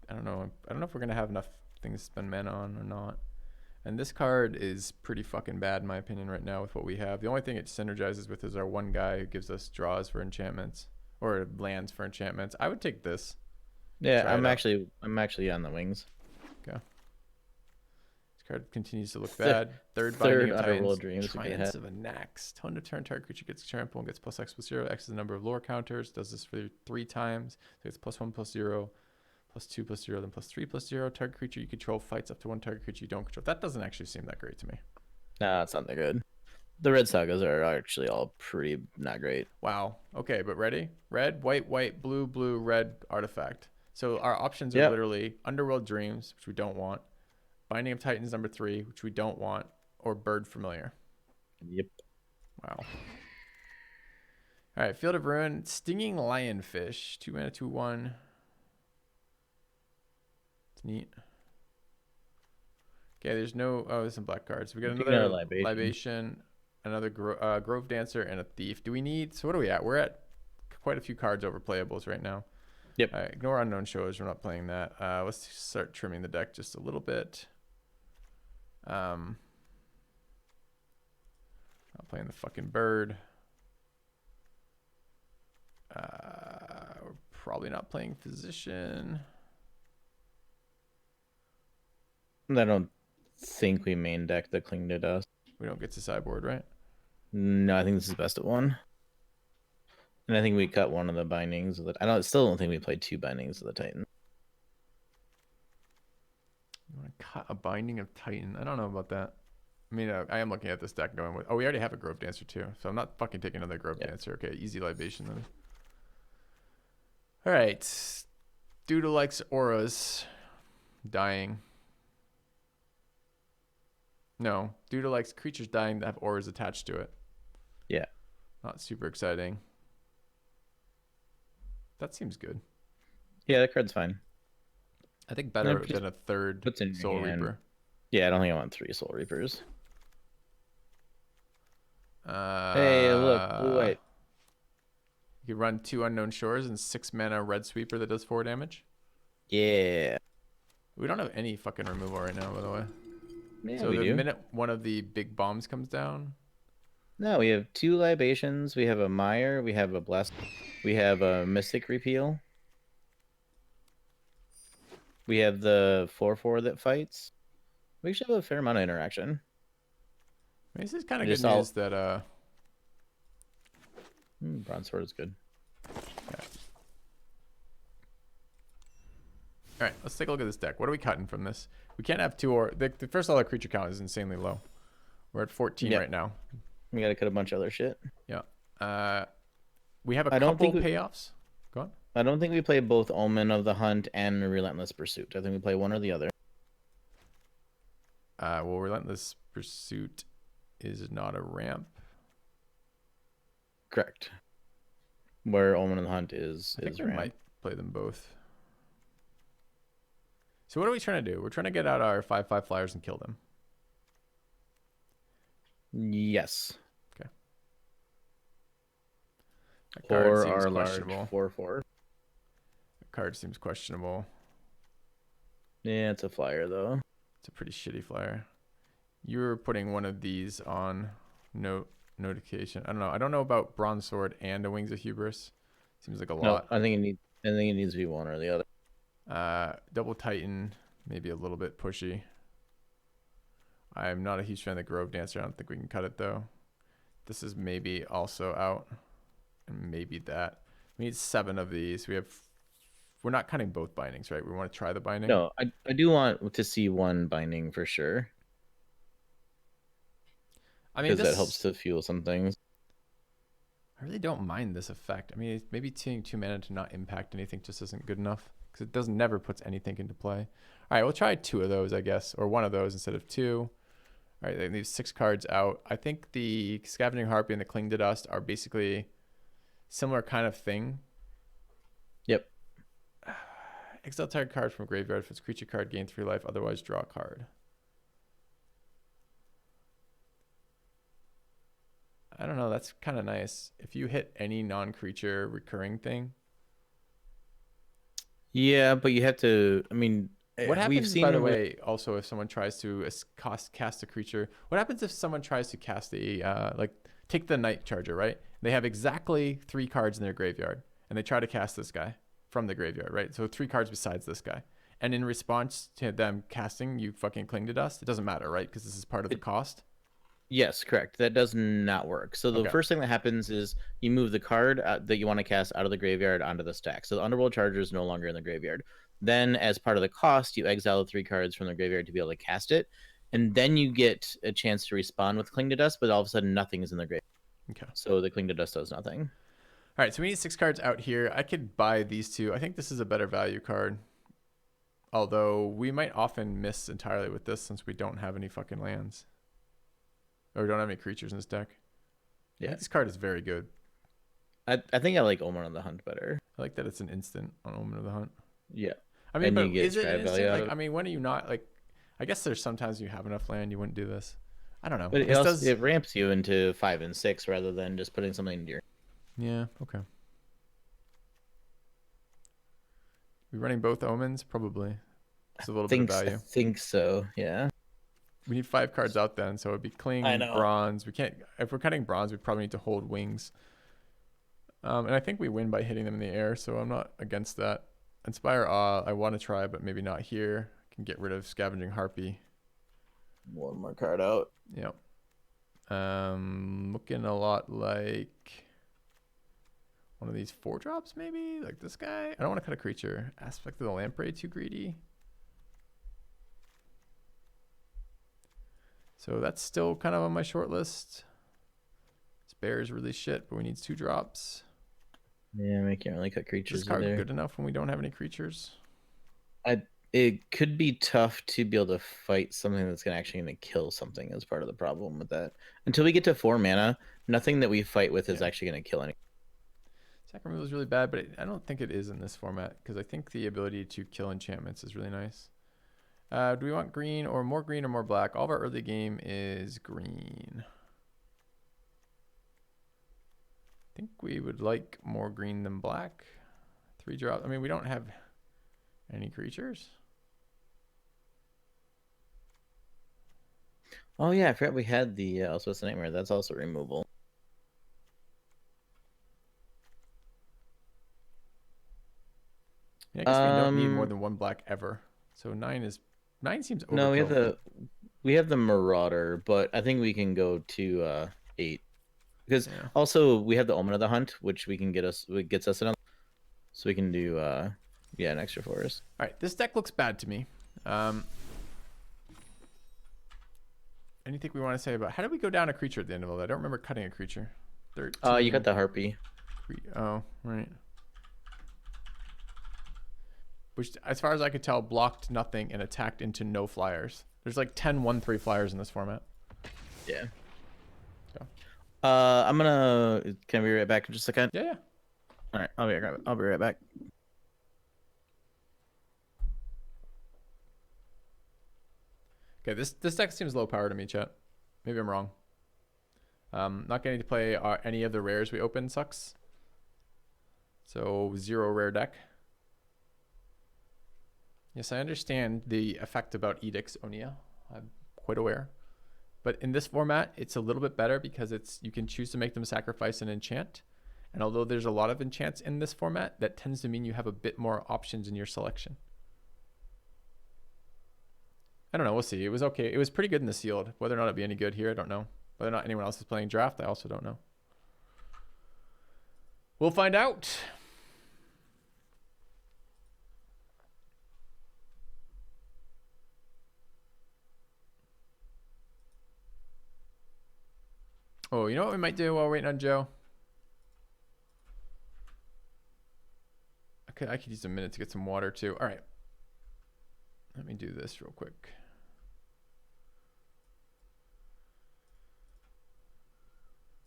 I don't know if we're gonna have enough things to spend mana on or not. And this card is pretty fucking bad in my opinion right now with what we have. The only thing it synergizes with is our one guy who gives us draws for enchantments or lands for enchantments. I would take this. Yeah, Try it I'm out. actually on the wings. Okay. This card continues to look Third- bad. Third Binding of Underworld Titans. Dreams, we could Triumphs have. of Anax. Tone to turn target creature gets trample and gets plus X+0. X is the number of lore counters. Does this for 3 times. So it's +1/+0. +2/0, then +3/0. Target creature you control fights up to 1 target creature you don't control. That doesn't actually seem that great to me. Nah, it's not that good. The red sagas are actually all pretty not great. Wow. Okay, but ready? Red, white, white, blue, blue, red artifact. So our options are Yep. literally Underworld Dreams, which we don't want, Binding of Titans #3, which we don't want, or Bird Familiar. Yep. Wow. All right, Field of Ruin, Stinging Lionfish, 2 mana, 2/1. It's neat. Okay, there's no. Oh, there's some black cards. We got Take another another libation, another Grove Dancer, and a Thief. Do we need? So what are we at? We're at quite a few cards over playables right now. Yep. Ignore Unknown Showers. We're not playing that. Let's start trimming the deck just a little bit. Not playing the fucking bird. We're probably not playing Physician. I don't think we main deck the Cling to Dust. We don't get to sideboard, right? No, I think this is best at 1. And I think we cut one of the bindings of the. Still don't think we played 2 bindings of the Titan. You want to cut a Binding of Titan? I don't know about that. I mean, I am looking at this deck going with. Oh, we already have a Grove Dancer too, so I'm not fucking taking another Grove Dancer. Okay, easy libation then. All right, Duda likes auras, dying. No, Duda likes creatures dying that have auras attached to it. Yeah. Not super exciting. That seems good. Yeah, that card's fine. I think better just than a third puts in your Soul hand. Reaper. Yeah, I don't think I want 3 Soul Reapers. Hey, Hey, look, blue white. You can run 2 Unknown Shores and 6 mana Red Sweeper that does 4 damage. Yeah. We don't have any fucking removal right now, by the way. Yeah, So we the do. minute one of the big bombs comes down, No, we have 2 libations. We have a mire. We have a bless. We have a mystic repeal. We have the 4/4 that fights. We should have a fair amount of interaction. I mean, this is kind of Just good all- news that Bronze sword is good. all right, let's take a look at this deck. What are we cutting from this? We can't have 2 or the first all our creature count is insanely low. We're at 14 Yeah. right now. We gotta cut a bunch of other shit. Yeah. We have a I don't couple think payoffs. Go on. I don't think we play both Omen of the Hunt and Relentless Pursuit. I think we play one or the other. Well, Relentless Pursuit is not a ramp. Correct. Where Omen of the Hunt is I think we ramp. might play them both. So what are we trying to do? We're trying to get out our 5/5 flyers and kill them. Yes. That card Or seems our large questionable. 4/4. That card seems questionable. Yeah, it's a flyer though. It's a pretty shitty flyer. You're putting one of these on notification. I don't know. I don't know about Bronze Sword and a Wings of Hubris. Seems like a No, lot. I think it needs to be one or the other. Double Titan, maybe a little bit pushy. I'm not a huge fan of the Grove Dancer. I don't think we can cut it though. This is maybe also out. And maybe that. We need 7 of these. We're not cutting both bindings, right? We want to try the binding. No, I do want to see one binding for sure. I mean, Because that helps to fuel some things. I really don't mind this effect. I mean, maybe seeing 2 mana to not impact anything just isn't good enough. Because it doesn't never puts anything into play. All right, we'll try 2 of those, I guess. Or 1 of those instead of 2. All right, they leave 6 cards out. I think the Scavenging Harpy and the Cling to Dust are basically similar kind of thing. Yep. Exile target card from graveyard. If it's a creature card, gain 3 life. Otherwise, draw a card. I don't know. That's kind of nice. If you hit any non-creature recurring thing. Yeah, but you have to. I mean, What happens, by the way, also if someone tries to cast a creature? What happens if someone tries to cast a like take the Night Charger, right? They have exactly 3 cards in their graveyard, and they try to cast this guy from the graveyard, right? So 3 cards besides this guy. And in response to them casting, you fucking Cling to Dust. It doesn't matter, right? Because this is part of the cost. Yes, correct. That does not work. So the first thing that happens is you move the card that you want to cast out of the graveyard onto the stack. So the Underworld Charger is no longer in the graveyard. Then, as part of the cost, you exile the 3 cards from the graveyard to be able to cast it, and then you get a chance to respond with Cling to Dust. But all of a sudden, nothing is in the graveyard. Okay. So the Cling to Dust does nothing. All right, so we need 6 cards out here. I could buy these 2. I think this is a better value card. Although we might often miss entirely with this since we don't have any fucking lands. Or we don't have any creatures in this deck. Yeah. This card is very good. I think I like Omen of the Hunt better. I like that it's an instant on Omen of the Hunt. Yeah. I mean, And but you get is it strat an value instant? out Like, of it. I mean, when are you not like? I guess there's sometimes you have enough land you wouldn't do this. I don't know. But This it ramps you into 5 and 6 rather than just putting something into your. Yeah. Okay. We running both omens probably. It's a little bit of I value. think so. Yeah. We need 5 cards out then, so it'd be Cling, I know. Bronze. We can't. If we're cutting Bronze, we probably need to hold Wings. And I think we win by hitting them in the air, so I'm not against that. Inspire Awe, I want to try, but maybe not here. I can get rid of Scavenging Harpy. One more card out. Yep. Looking a lot like one of these 4-drops, maybe like this guy. I don't want to cut a creature. Aspect of the Lamprey, too greedy. So that's still kind of on my short list. This bear is really shit, but we need 2 drops. Yeah, we can't really cut Is creatures this card either. good enough when we don't have any creatures? It could be tough to be able to fight something that's actually going to kill something as part of the problem with that. Until we get to 4 mana, nothing that we fight with is actually going to kill anything. Sack removal is really bad, but I don't think it is in this format because I think the ability to kill enchantments is really nice. Do we want green or more black? All of our early game is green. I think we would like more green than black. 3 drops. I mean, we don't have any creatures. Oh yeah, I forgot we had the also it's a nightmare. That's also removal. Yeah, I guess we don't need more than one black ever. So 9 seems overkill. No, we have the Marauder, but I think we can go to 8 because Yeah. also we have the Omen of the Hunt, which gets us another, so we can do an extra forest. All right, this deck looks bad to me. Anything we want to say about how did we go down a creature at the end of all that? I don't remember cutting a creature. 13. You got the Harpy. Oh, right. Which, as far as I could tell, blocked nothing and attacked into no flyers. There's like 10 1/3 flyers in this format. Yeah. So. Can we be right back in just a second? Yeah. All right, I'll be right back. Okay, this deck seems low power to me, chat. Maybe I'm wrong. Not getting to play any of the rares we open sucks. So 0 rare deck. Yes, I understand the effect about edicts, Onia. I'm quite aware. But in this format, it's a little bit better because you can choose to make them sacrifice an enchant. And although there's a lot of enchants in this format, that tends to mean you have a bit more options in your selection. I don't know. We'll see. It was okay. It was pretty good in the sealed. Whether or not it'd be any good here, I don't know. Whether or not anyone else is playing draft, I also don't know. We'll find out. Oh, you know what we might do while we're waiting on Joe? I could use a minute to get some water too. All right. Let me do this real quick.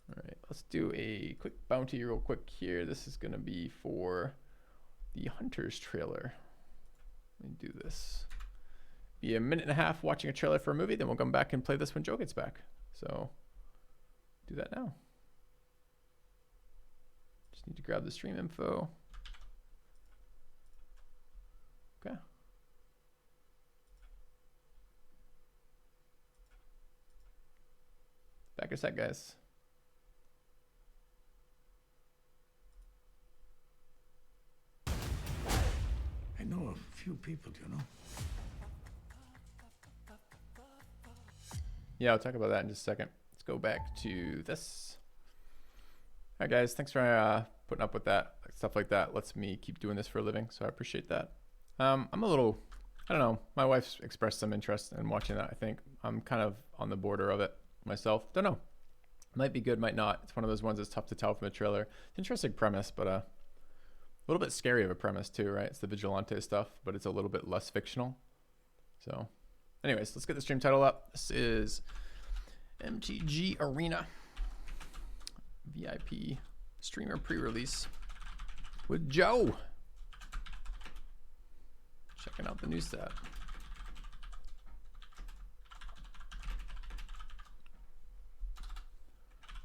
All right, let's do a quick bounty real quick here. This is going to be for the Hunters trailer. Let me do this. Be a minute and a half watching a trailer for a movie, then we'll come back and play this when Joe gets back. So do that now. Just need to grab the stream info. Okay. Back in a sec, guys. I know a few people, you know. Yeah, I'll talk about that in just a second. Let's go back to this. All right, guys, thanks for putting up with that. Stuff like that lets me keep doing this for a living, so I appreciate that. I'm a little, I don't know, my wife's expressed some interest in watching that, I think. I'm kind of on the border of it myself. Don't know. Might be good, might not. It's one of those ones that's tough to tell from the trailer. It's an interesting premise, but a little bit scary of a premise too, right? It's the Vigilante stuff, but it's a little bit less fictional. So anyways, let's get the stream title up. This is MTG Arena VIP streamer pre-release with Joe. Checking out the new set.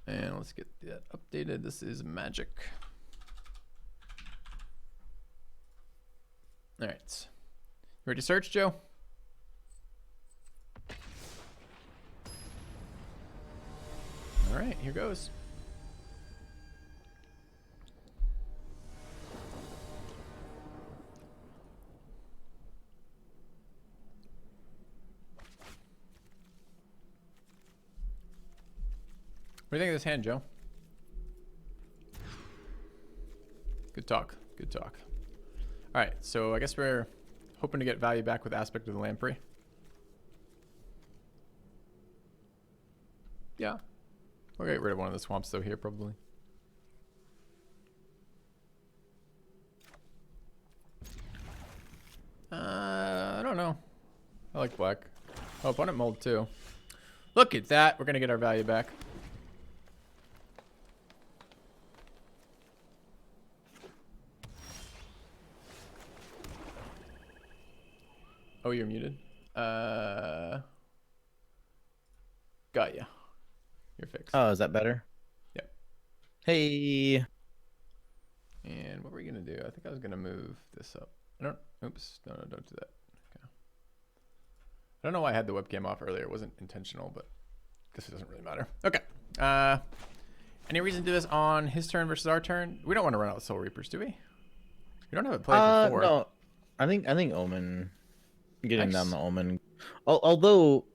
And let's get that updated. This is Magic. All right. You ready to search, Joe? All right, here goes. What do you think of this hand, Joe? Good talk. Good talk. All right, so I guess we're hoping to get value back with Aspect of the Lamprey. Yeah. We'll get rid of one of the swamps, though, here, probably. I don't know. I like black. Oh, opponent mold, too. Look at that. We're going to get our value back. Oh, you're muted. Got ya. You're fixed. Oh, is that better? Yep. Hey. And what were we gonna do? I think I was gonna move this up. Oops. No, don't do that. Okay. I don't know why I had the webcam off earlier. It wasn't intentional, but this doesn't really matter. Okay. Any reason to do this on his turn versus our turn? We don't want to run out Soul Reapers, do we? You don't have it played for 4. No, I think Omen, getting down Nice. the Omen. Although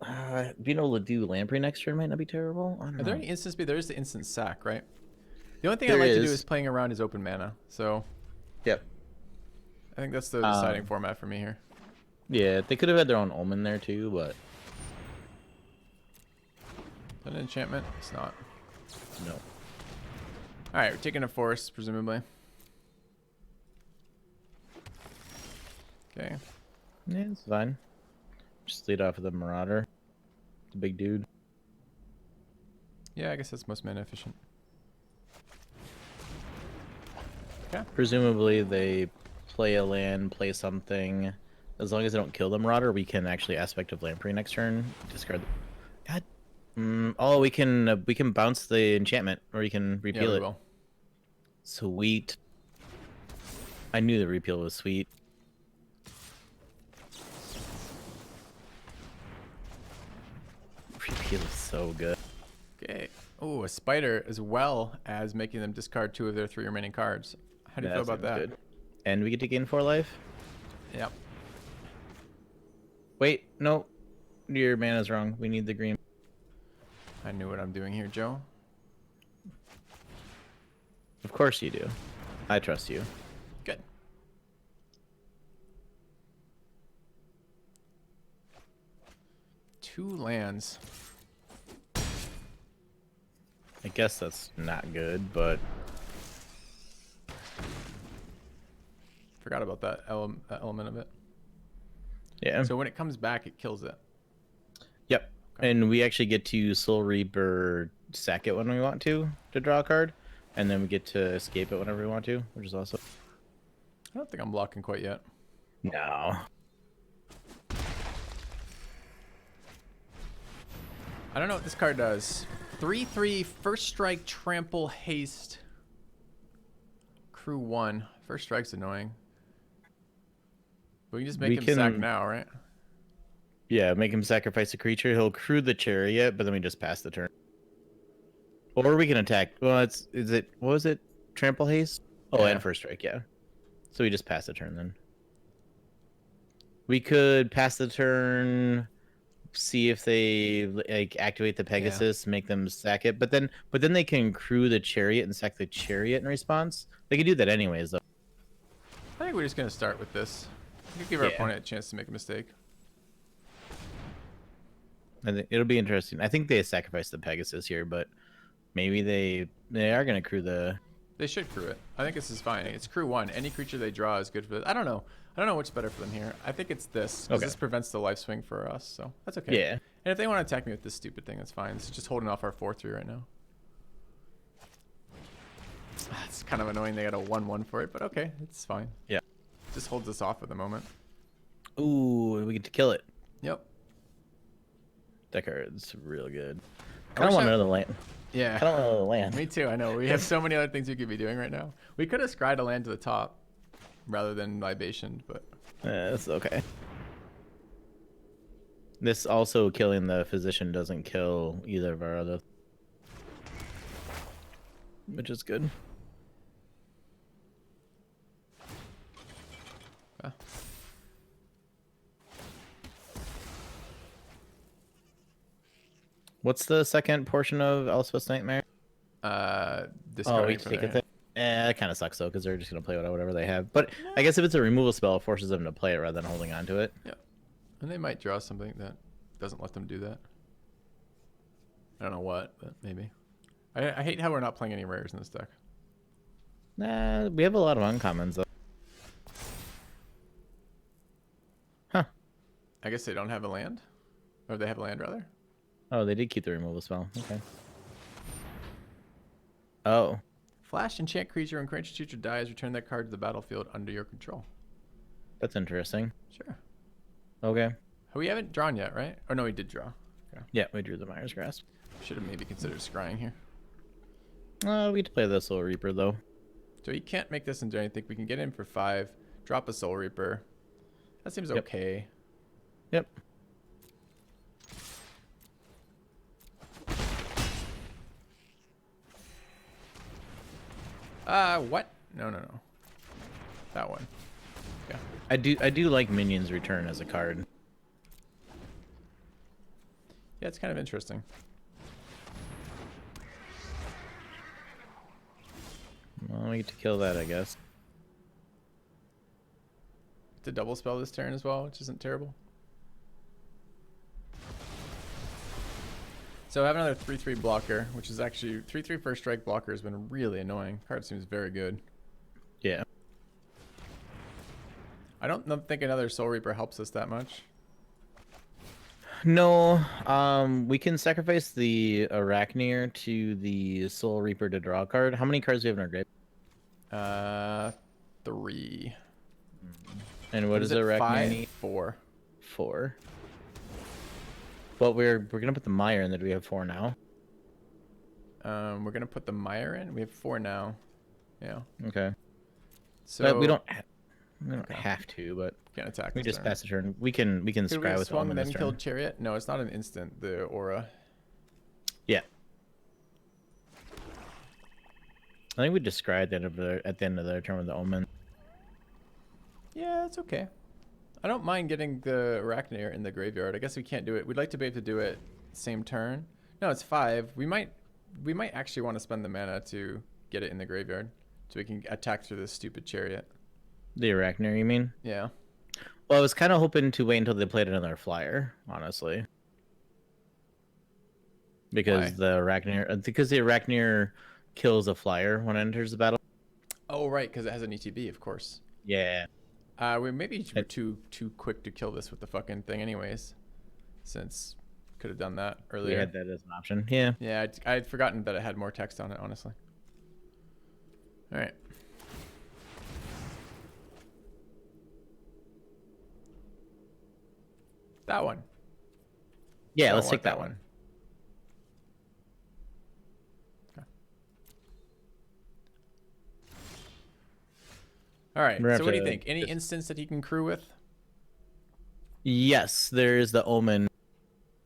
being able to do Lamprey next turn might not be terrible. I don't Are know. there any instant speed? There is the instant sack, right? The only thing There I like to do is. is playing around is open mana. So Yep. I think that's the deciding format for me here. Yeah, they could have had their own Omen there too, but An enchantment? It's not. no. All right, we're taking a forest, presumably. Okay. Yeah, it's fine. Just lead off with the Marauder. The big dude. Yeah, I guess that's most mana efficient. Presumably they play a land, play something. As long as they don't kill the Marauder, we can actually Aspect of Lamprey next turn. Discard. God. Oh, we can bounce the enchantment, or we can Yeah, repeal we it. will. Sweet. I knew the repeal was sweet. Repeal is so good. Okay. Oh, a spider as well as making them discard 2 of their 3 remaining cards. How do you feel about seems that? good. And we get to gain 4 life? Yep. Wait, no. Your mana's wrong. We need the green. I knew what I'm doing here, Joe. Of course you do. I trust you. Good. Two lands. I guess that's not good, but Forgot about that element of it. yeah. So when it comes back, it kills it. Yep. Okay. And we actually get to Soul Reaper sack it when we want to draw a card. And then we get to escape it whenever we want to, which is awesome. I don't think I'm blocking quite yet. No. I don't know what this card does. 3/3, first strike, trample, haste. Crew 1. First strike's annoying. We can just make him sack now, right? Yeah, make him sacrifice a creature. He'll crew the chariot, but then we just pass the turn. Or we can attack. Well, what was it? Trample haste? Oh, Yeah. and first strike, yeah. So we just pass the turn then. We could pass the turn, see if they like activate the Pegasus, make them sack it, but then they can crew the chariot and sack the chariot in response. They can do that anyways, though. I think we're just going to start with this. We can give our Yeah. opponent a chance to make a mistake. I think it'll be interesting. I think they sacrifice the Pegasus here, but maybe they are going to crew the. They should crew it. I think this is fine. It's crew 1. Any creature they draw is good for this. I don't know. I don't know what's better for them here. I think it's this, because Okay. this prevents the life swing for us, so that's okay. Yeah. And if they want to attack me with this stupid thing, that's fine. It's just holding off our 4/3 right now. It's kind of annoying they got a 1/1 for it, but okay, it's fine. Yeah. Just holds us off at the moment. Ooh, we get to kill it. Yep. That card's real good. I I don't wish want I- another land. Yeah. I don't want another land. Me too, I know. We have so many other things we could be doing right now. We could have scryed a land to the top rather than libation, but That's okay. This also killing the physician doesn't kill either of our other, which is good. ah. What's the second portion of Elspeth's Nightmare? Oh, Discarding we from take there. it. That kind of sucks though, because they're just gonna play whatever they have. But I guess if it's a removal spell, it forces them to play it rather than holding on to it. Yeah. And they might draw something that doesn't let them do that. I don't know what, but maybe. I hate how we're not playing any rares in this deck. Nah, we have a lot of uncommons though. Huh? I guess they don't have a land? Or they have a land, rather? Oh, they did keep the removal spell. Okay. Oh. Flash, enchant creature, when creature tutor dies, return that card to the battlefield under your control. That's interesting. Sure. Okay. We haven't drawn yet, right? Or no, we did draw. Okay. Yeah, we drew the Mire's Grasp. Should have maybe considered scrying here. We get to play the Soul Reaper though. So you can't make this into anything. We can get in for 5, drop a Soul Reaper. That seems Yep. okay. Yep. What? No. That one. Yeah. I do like Minions Return as a card. Yeah, it's kind of interesting. Well, we get to kill that, I guess. To double spell this turn as well, which isn't terrible. So I have another 3/3 blocker, which is actually 3/3 first strike blocker has been really annoying. Card seems very good. Yeah. I don't think another Soul Reaper helps us that much. No, we can sacrifice the Arachneer to the Soul Reaper to draw a card. How many cards do we have in our grave? 3. And what does it? Arachneer 5? need? 4. 4. But we're gonna put the Mire in. That we have 4 now. We're gonna put the Mire in. We have 4 now. Yeah. Okay. So But we don't Okay. have to, but can't attack. we this just turn. pass the turn. We can Could we scry have with swung Omen then this turn. killed Chariot? No, it's not an instant. The aura. Yeah. I think we just scry at the end of the turn with the Omen. Yeah, it's okay. I don't mind getting the Arachneer in the graveyard. I guess we can't do it. We'd like to be able to do it same turn. No, it's 5. We might actually want to spend the mana to get it in the graveyard, so we can attack through this stupid Chariot. The Arachneer, you mean? Yeah. Well, I was kind of hoping to wait until they played another flyer, honestly. Because the Arachneer kills a flyer when it enters the battle. Oh right, because it has an ETB, of course. Yeah. We maybe were too quick to kill this with the fucking thing, anyways. Since could have done that We earlier. had that as an option. Yeah. Yeah, I'd forgotten that it had more text on it, honestly. All right. That one. Yeah, I let's want take that one. Okay. All right. We're gonna So have what do you to think? Any just- instance that he can crew with? Yes, there is the Omen.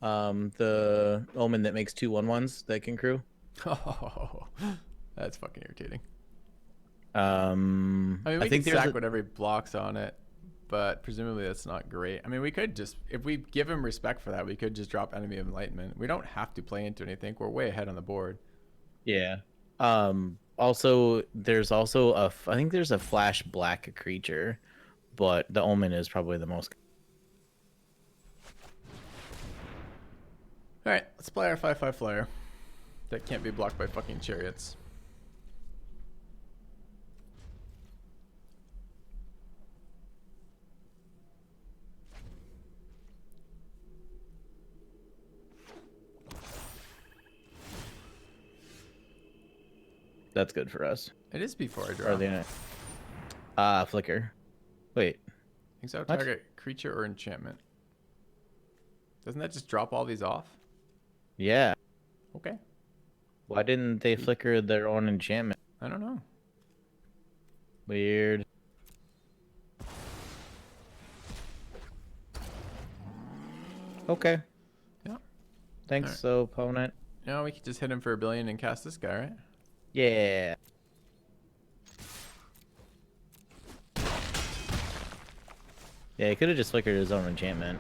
The Omen that makes 2/1/1s that can crew. Oh, that's fucking irritating. I I mean, we think can there's sack whatever he blocks on it, but presumably that's not great. I mean, we could just, if we give him respect for that, we could just drop Enemy of Enlightenment. We don't have to play into anything. We're way ahead on the board. Yeah. Also, there's also I think there's a flash black creature, but the Omen is probably the most. All right, let's play our 5/5 flyer. That can't be blocked by fucking chariots. That's good for us. It is before I draw. Or the flicker. Wait. Exile What? target creature or enchantment. Doesn't that just drop all these off? Yeah. Okay. Why didn't they flicker their own enchantment? I don't know. Weird. Okay. Yeah. Thanks, opponent. No, we could just hit him for 1 billion and cast this guy, right? Yeah. Yeah, he could have just flickered his own enchantment.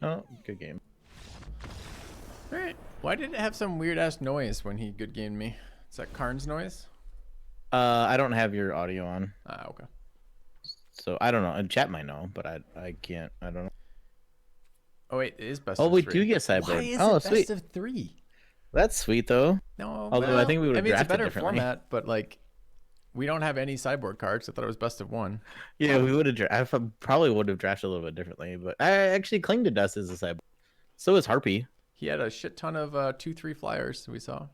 Oh, good game. Alright. Why did it have some weird ass noise when he good gamed me? Is that Karn's noise? I don't have your audio on, Ah, okay. so I don't know. And chat might know, but I can't. I don't know. Oh wait, it is best Oh, of we 3. do get Why sideboard. is Oh, it sweet. best of 3? That's sweet though. No, Although I think we would've I mean, it's a drafted better differently. format, but like, we don't have any sideboard cards. I thought it was best of 1. Yeah, we would have. I probably would have drafted a little bit differently, but I actually Cling to Dust as a sideboard. So is Harpy. He had a shit ton of 2/3 flyers we saw,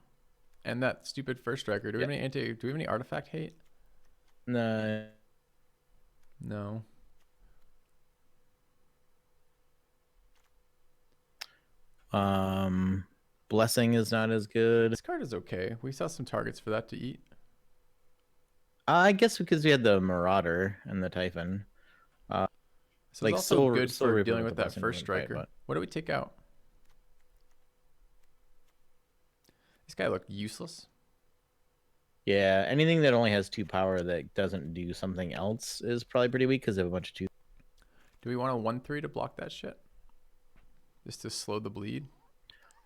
and that stupid first striker. Do we have any Do we have any artifact hate? No. No. Blessing is not as good. This card is okay. We saw some targets for that to eat. I guess because we had the Marauder and the Typhon. So Like, it's also Soul- good Soul for Reaper dealing with with the that blessing first wouldn't bite, striker. but- What do we take out? This guy looked useless. Yeah, anything that only has 2 power that doesn't do something else is probably pretty weak because they have a bunch of 2. Do we want a 1/3 to block that shit? Just to slow the bleed?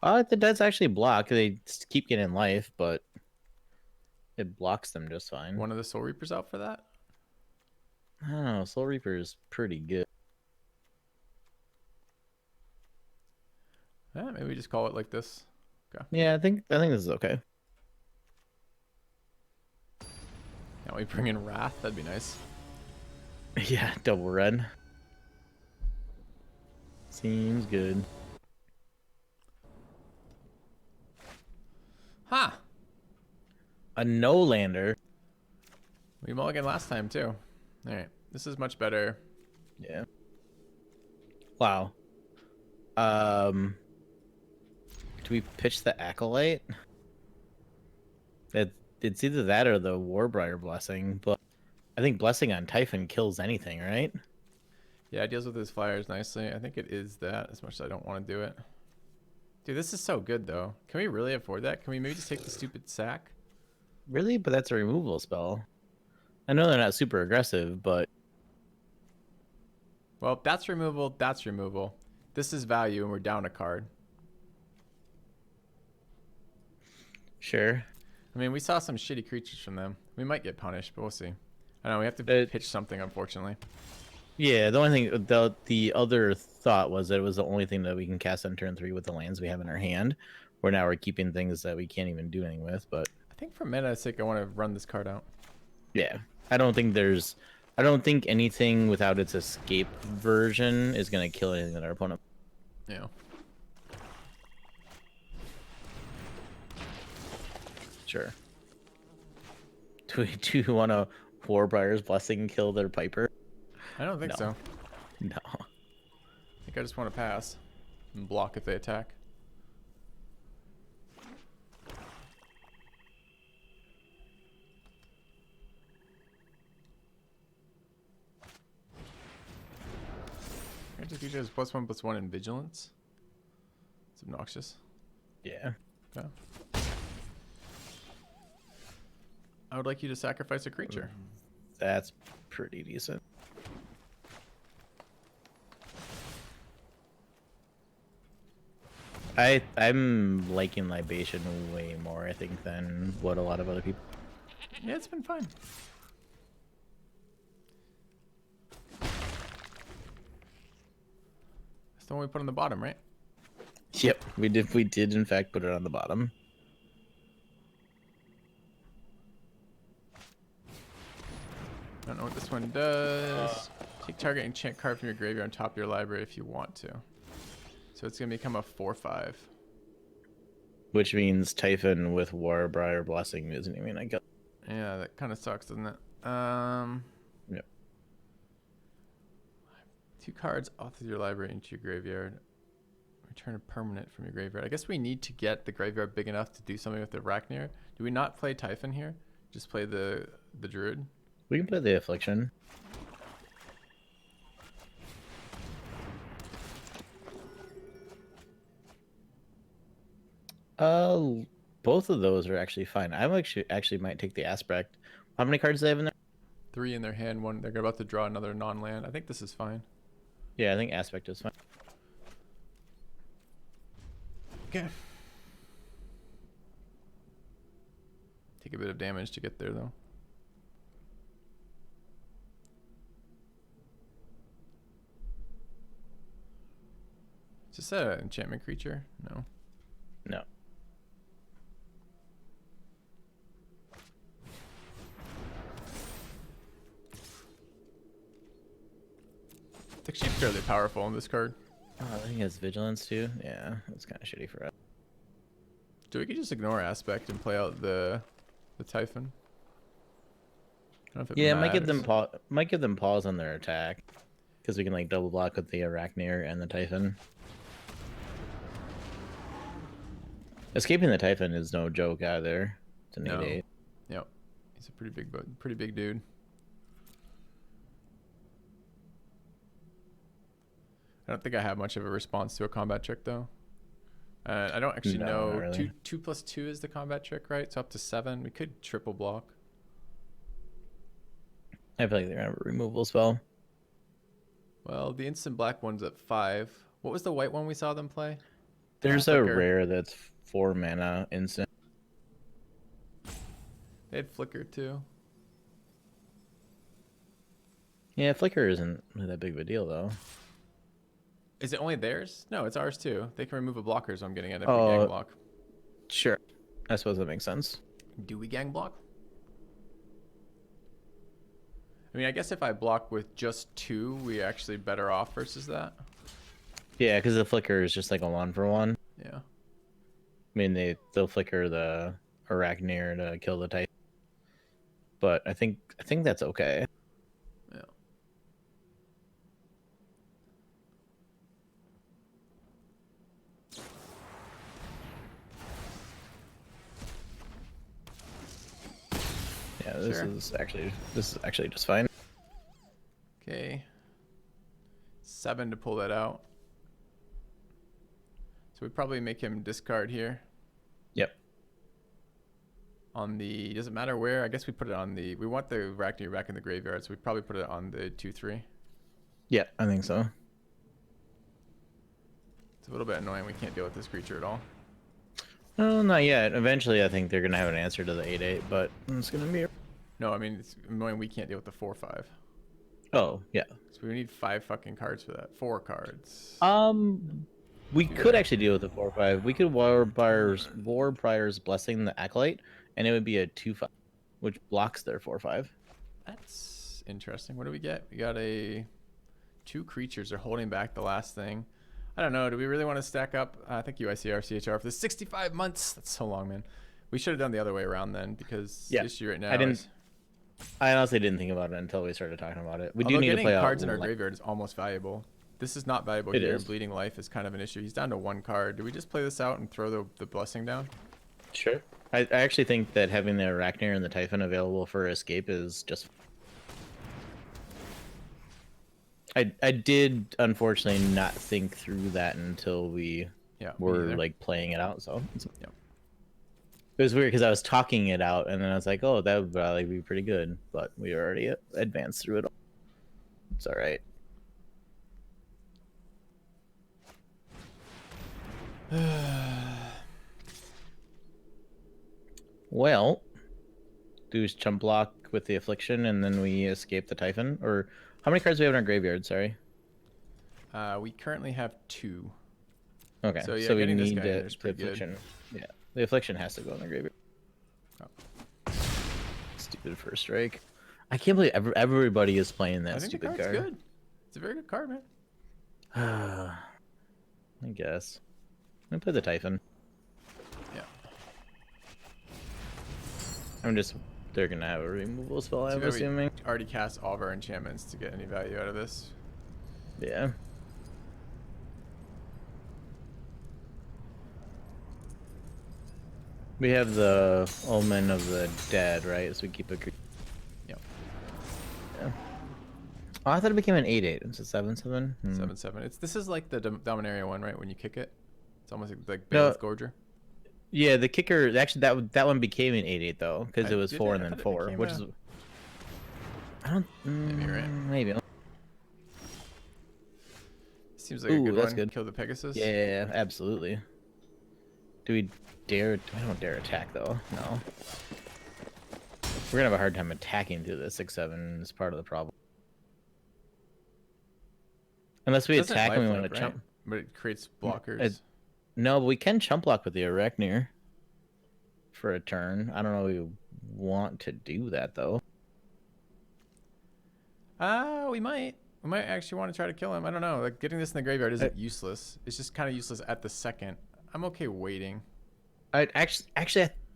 It does actually block. They keep getting life, but it blocks them just fine. One of the Soul Reapers out for that? I don't know. Soul Reaper is pretty good. Yeah, maybe we just call it like this. Yeah, I think this is okay. Now we bring in Wrath. That'd be nice. Yeah, double red. Seems good. Huh. A no lander. We mulliganed last time too. All right. This is much better. Yeah. Wow. Do we pitch the Acolyte? It's either that or the Warbriar Blessing, but I think Blessing on Typhon kills anything, right? Yeah, it deals with his flyers nicely. I think it is that, as much as I don't want to do it. Dude, this is so good, though. Can we really afford that? Can we maybe just take the stupid sack? Really? But that's a removal spell. I know they're not super aggressive, but Well, that's removal. That's removal. This is value, and we're down a card. sure. I mean, we saw some shitty creatures from them. We might get punished, but we'll see. I don't know. We have to pitch something, unfortunately. Yeah, the only thing, the other thought was that it was the only thing that we can cast on turn 3 with the lands we have in our hand. Where now we're keeping things that we can't even do anything with, but I think for meta's sake, I want to run this card out. yeah. I don't think anything without its escape version is gonna kill anything that our opponent. Yeah. Sure. Do you want a Warbriar's Blessing kill their Piper? I don't think No. so. No. I think I just want to pass and block if they attack. Creature has +1/+1 in vigilance. It's obnoxious. Yeah. Okay. I would like you to sacrifice a creature. That's pretty decent. I'm liking Libation way more, I think, than what a lot of other people. Yeah, it's been fine. That's the one we put on the bottom, right? Yep, we did in fact put it on the bottom. I don't know what this one does. Take target enchant card from your graveyard on top of your library if you want to. So it's gonna become a 4/5. Which means Typhon with Warbriar Blessing isn't even a go. Yeah, that kind of sucks, doesn't it? Yep. 2 cards off of your library into your graveyard. Return a permanent from your graveyard. I guess we need to get the graveyard big enough to do something with the Arachnir. Do we not play Typhon here? Just play the Druid? We can play the Affliction. Both of those are actually fine. I'm actually might take the Aspect. How many cards do they have in there? 3 in their hand, 1. They're about to draw another non-land. I think this is fine. Yeah, I think Aspect is fine. Okay. Take a bit of damage to get there, though. Is this an enchantment creature? No. No. It's actually fairly powerful in this card. Oh, I think it has Vigilance too. Yeah, that's kind of shitty for us. So we could just ignore Aspect and play out the Typhon. I don't know if it Yeah, might give them matters. pause on their attack, because we can like double block with the Arachnir and the Typhon. Escaping the Typhon is no joke either. It's an No. 8/8. Yep. He's a pretty big dude. I don't think I have much of a response to a combat trick though. I don't actually No, know. not really. 2+2 is the combat trick, right? So up to 7. We could triple block. I feel like they're gonna have a removal spell. Well, the instant black one's at 5. What was the white one we saw them play? There's a Flicker. rare that's 4 mana instant. They had flicker too. Yeah, flicker isn't really that big of a deal though. Is it only theirs? No, it's ours too. They can remove a blocker, so I'm getting it if Oh. we gang block. Sure, I suppose that makes sense. Do we gang block? I mean, I guess if I block with just 2, we actually better off versus that. Yeah, because the flicker is just like a 1-for-1. Yeah. I mean, they'll flicker the Arachneer to kill the Titan. But I think that's okay. Yeah. Yeah, this Sure. is actually just fine. Okay. 7 to pull that out. So we probably make him discard here. Yep. On the, does it matter where? I guess we put it on the, we want the Arachneer back in the graveyard, so we probably put it on the 2/3. Yeah, I think so. It's a little bit annoying. We can't deal with this creature at all. No, not yet. Eventually, I think they're gonna have an answer to the 8/8, but it's gonna be. No, I mean, it's annoying we can't deal with the 4/5. Oh yeah. So we need 5 fucking cards for that. 4 cards. We could actually deal with the 4/5. We could War Prior's Blessing the Acolyte, and it would be a 2/5, which blocks their 4/5. That's interesting. What do we get? We got a 2 creatures are holding back the last thing. I don't know. Do we really want to stack up? Thank you, ICR, CHR, for the 65 months. That's so long, man. We should have done the other way around then, because Yeah, the issue right now I didn't. is... I honestly didn't think about it until we started talking about it. We do Although need to getting play cards in our like, graveyard is almost valuable. This is not valuable It here. is. Bleeding Life is kind of an issue. He's down to 1 card. Do we just play this out and throw the blessing down? Sure. I actually think that having the Arachneer and the Typhon available for escape is just. I did unfortunately not think through that until we Yeah. me were either. like playing it out. So Yep. it was weird because I was talking it out and then I was like, oh, that would probably be pretty good, but we already advanced through it all. It's all right. Well, do chump block with the Affliction and then we escape the Typhon? Or how many cards do we have in our graveyard? Sorry. We currently have 2. Okay, So, yeah, so we getting this need guy in the, there is pretty good. Affliction. Yeah, the Affliction has to go in the graveyard. Oh. Stupid first strike. I can't believe everybody is playing that I think the stupid card's card. good. It's a very good card, man. I guess. I'm gonna play the Typhon. Yeah. They're gonna have a removal spell, Too I'm bad we assuming. already cast all of our enchantments to get any value out of this. Yeah. We have the Omen of the Dead, right? So we keep a. Yep. Yeah. Oh, I thought it became an 8/8. It's a 7/7. 7/7. This is like the Dominaria one, right? When you kick it, it's almost like No. Bailiff Gorger. Yeah, the kicker. Actually, that one became an 8/8 though, because it was Did 4 it? and I then thought it 4, became which a- is. I don't. Maybe you're right. Maybe. Seems like a Ooh, good that's one. good. Kill the Pegasus. Yeah, absolutely. Do we dare? I don't dare attack though. No. We're gonna have a hard time attacking through the 6/7. Is part of the problem. Unless we Doesn't attack and we lifelink, want to right? chump. But it creates blockers. No, but we can chump block with the Arachneer for a turn. I don't know if we want to do that though. We might. We might actually want to try to kill him. I don't know. Like getting this in the graveyard isn't useless. It's just kind of useless at the second. I'm okay waiting. I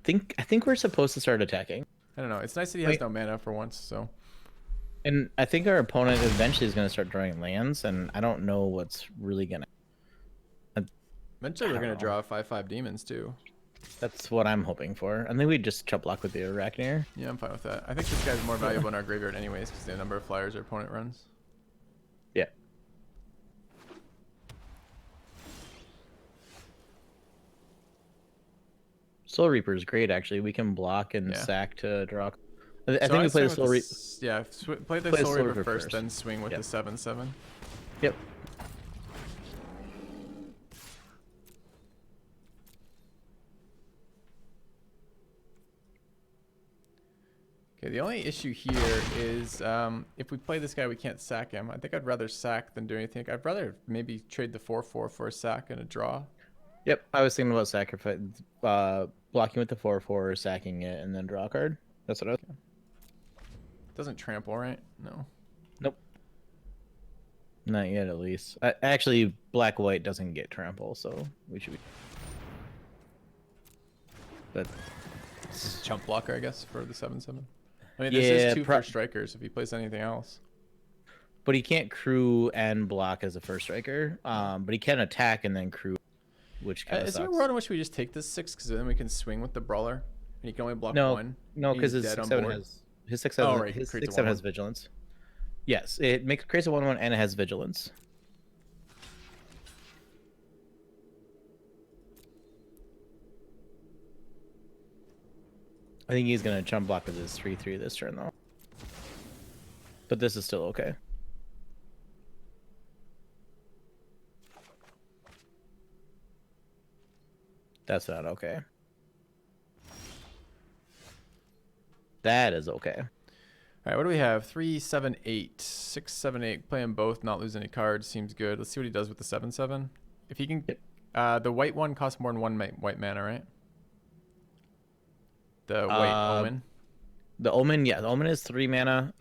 think we're supposed to start attacking. I don't know. It's nice that he has no mana for once. So And I think our opponent eventually is going to start drawing lands, and I don't know what's really going to. eventually we're I don't gonna know. draw 5/5 demons too. That's what I'm hoping for. I think we just chump block with the Arachneer. Yeah, I'm fine with that. I think this guy's more valuable in our graveyard anyways because the number of flyers our opponent runs. Yeah. Soul Reaper is great actually. We can block and Yeah. sack to draw. I So think we play swing the with Soul Reaper. Yeah, play the Play Soul Soul Reaper Reaper first, first. then swing with Yep. the 7/7. Yep. Okay, the only issue here is if we play this guy, we can't sack him. I think I'd rather sack than do anything. I'd rather maybe trade the 4/4 for a sack and a draw. Yep. I was thinking about sacrifice, blocking with the 4/4, sacking it, and then draw a card. That's what I was. Doesn't trample, right? No. Nope. Not yet, at least. Actually, black-white doesn't get trample, so we should be. But This is chump blocker, I guess, for the 7/7. I mean, Yeah, this is two first strikers if he plays anything else. but he can't crew and block as a first striker. But he can attack and then crew, which kind of Is there a sucks. world in which we just take this 6 because then we can swing with the brawler and he can only block No, one? no, and because he's his dead on 6/7 board? has his 6/7. Oh, right, he His creates a 6/7 has 1/1. vigilance. Yes, it creates a 1/1 and it has vigilance. I think he's gonna chump block with his 3/3 this turn though. But this is still okay. That's not okay. That is okay. All right, what do we have? 3, 7, 8. 6, 7, 8. Play them both, not lose any cards. Seems good. Let's see what he does with the 7/7. If he can, the white one costs more than one white mana, right? The white omen. The Omen, yeah, the Omen is 3 mana.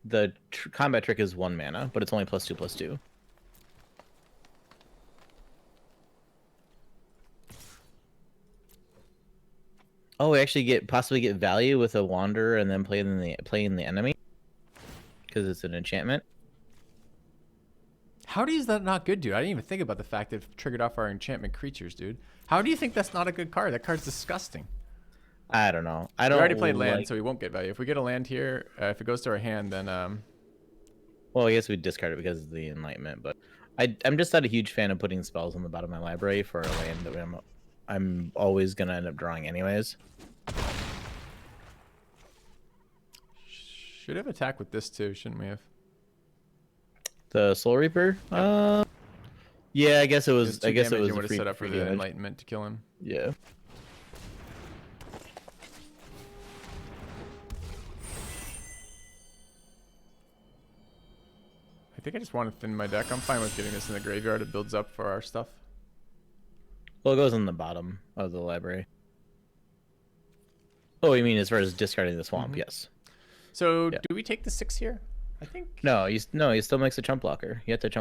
The combat trick is 1 mana, but it's only +2/+2. Oh, we actually possibly get value with a Wanderer and then playing the enemy because it's an enchantment. How is that not good, dude? I didn't even think about the fact that it triggered off our enchantment creatures, dude. How do you think that's not a good card? That card's disgusting. I don't know. I We don't. already played land, like- so we won't get value. If we get a land here, if it goes to our hand, then Well, I guess we'd discard it because of the Enlightenment, but I'm just not a huge fan of putting spells on the bottom of my library for a land that I'm always gonna end up drawing anyways. should have attacked with this too, shouldn't we have? The Soul Reaper? Yeah, I guess it was. I guess it was would a have free, set up for free the damage. enlightenment to kill him. Yeah. I think I just want to thin my deck. I'm fine with getting this in the graveyard. It builds up for our stuff. Well, it goes on the bottom of the library. Oh, you mean as far as discarding the swamp? Mhm. Yes. So Yeah. do we take the 6 here? I think. No, he still makes a chump blocker. You have to chump.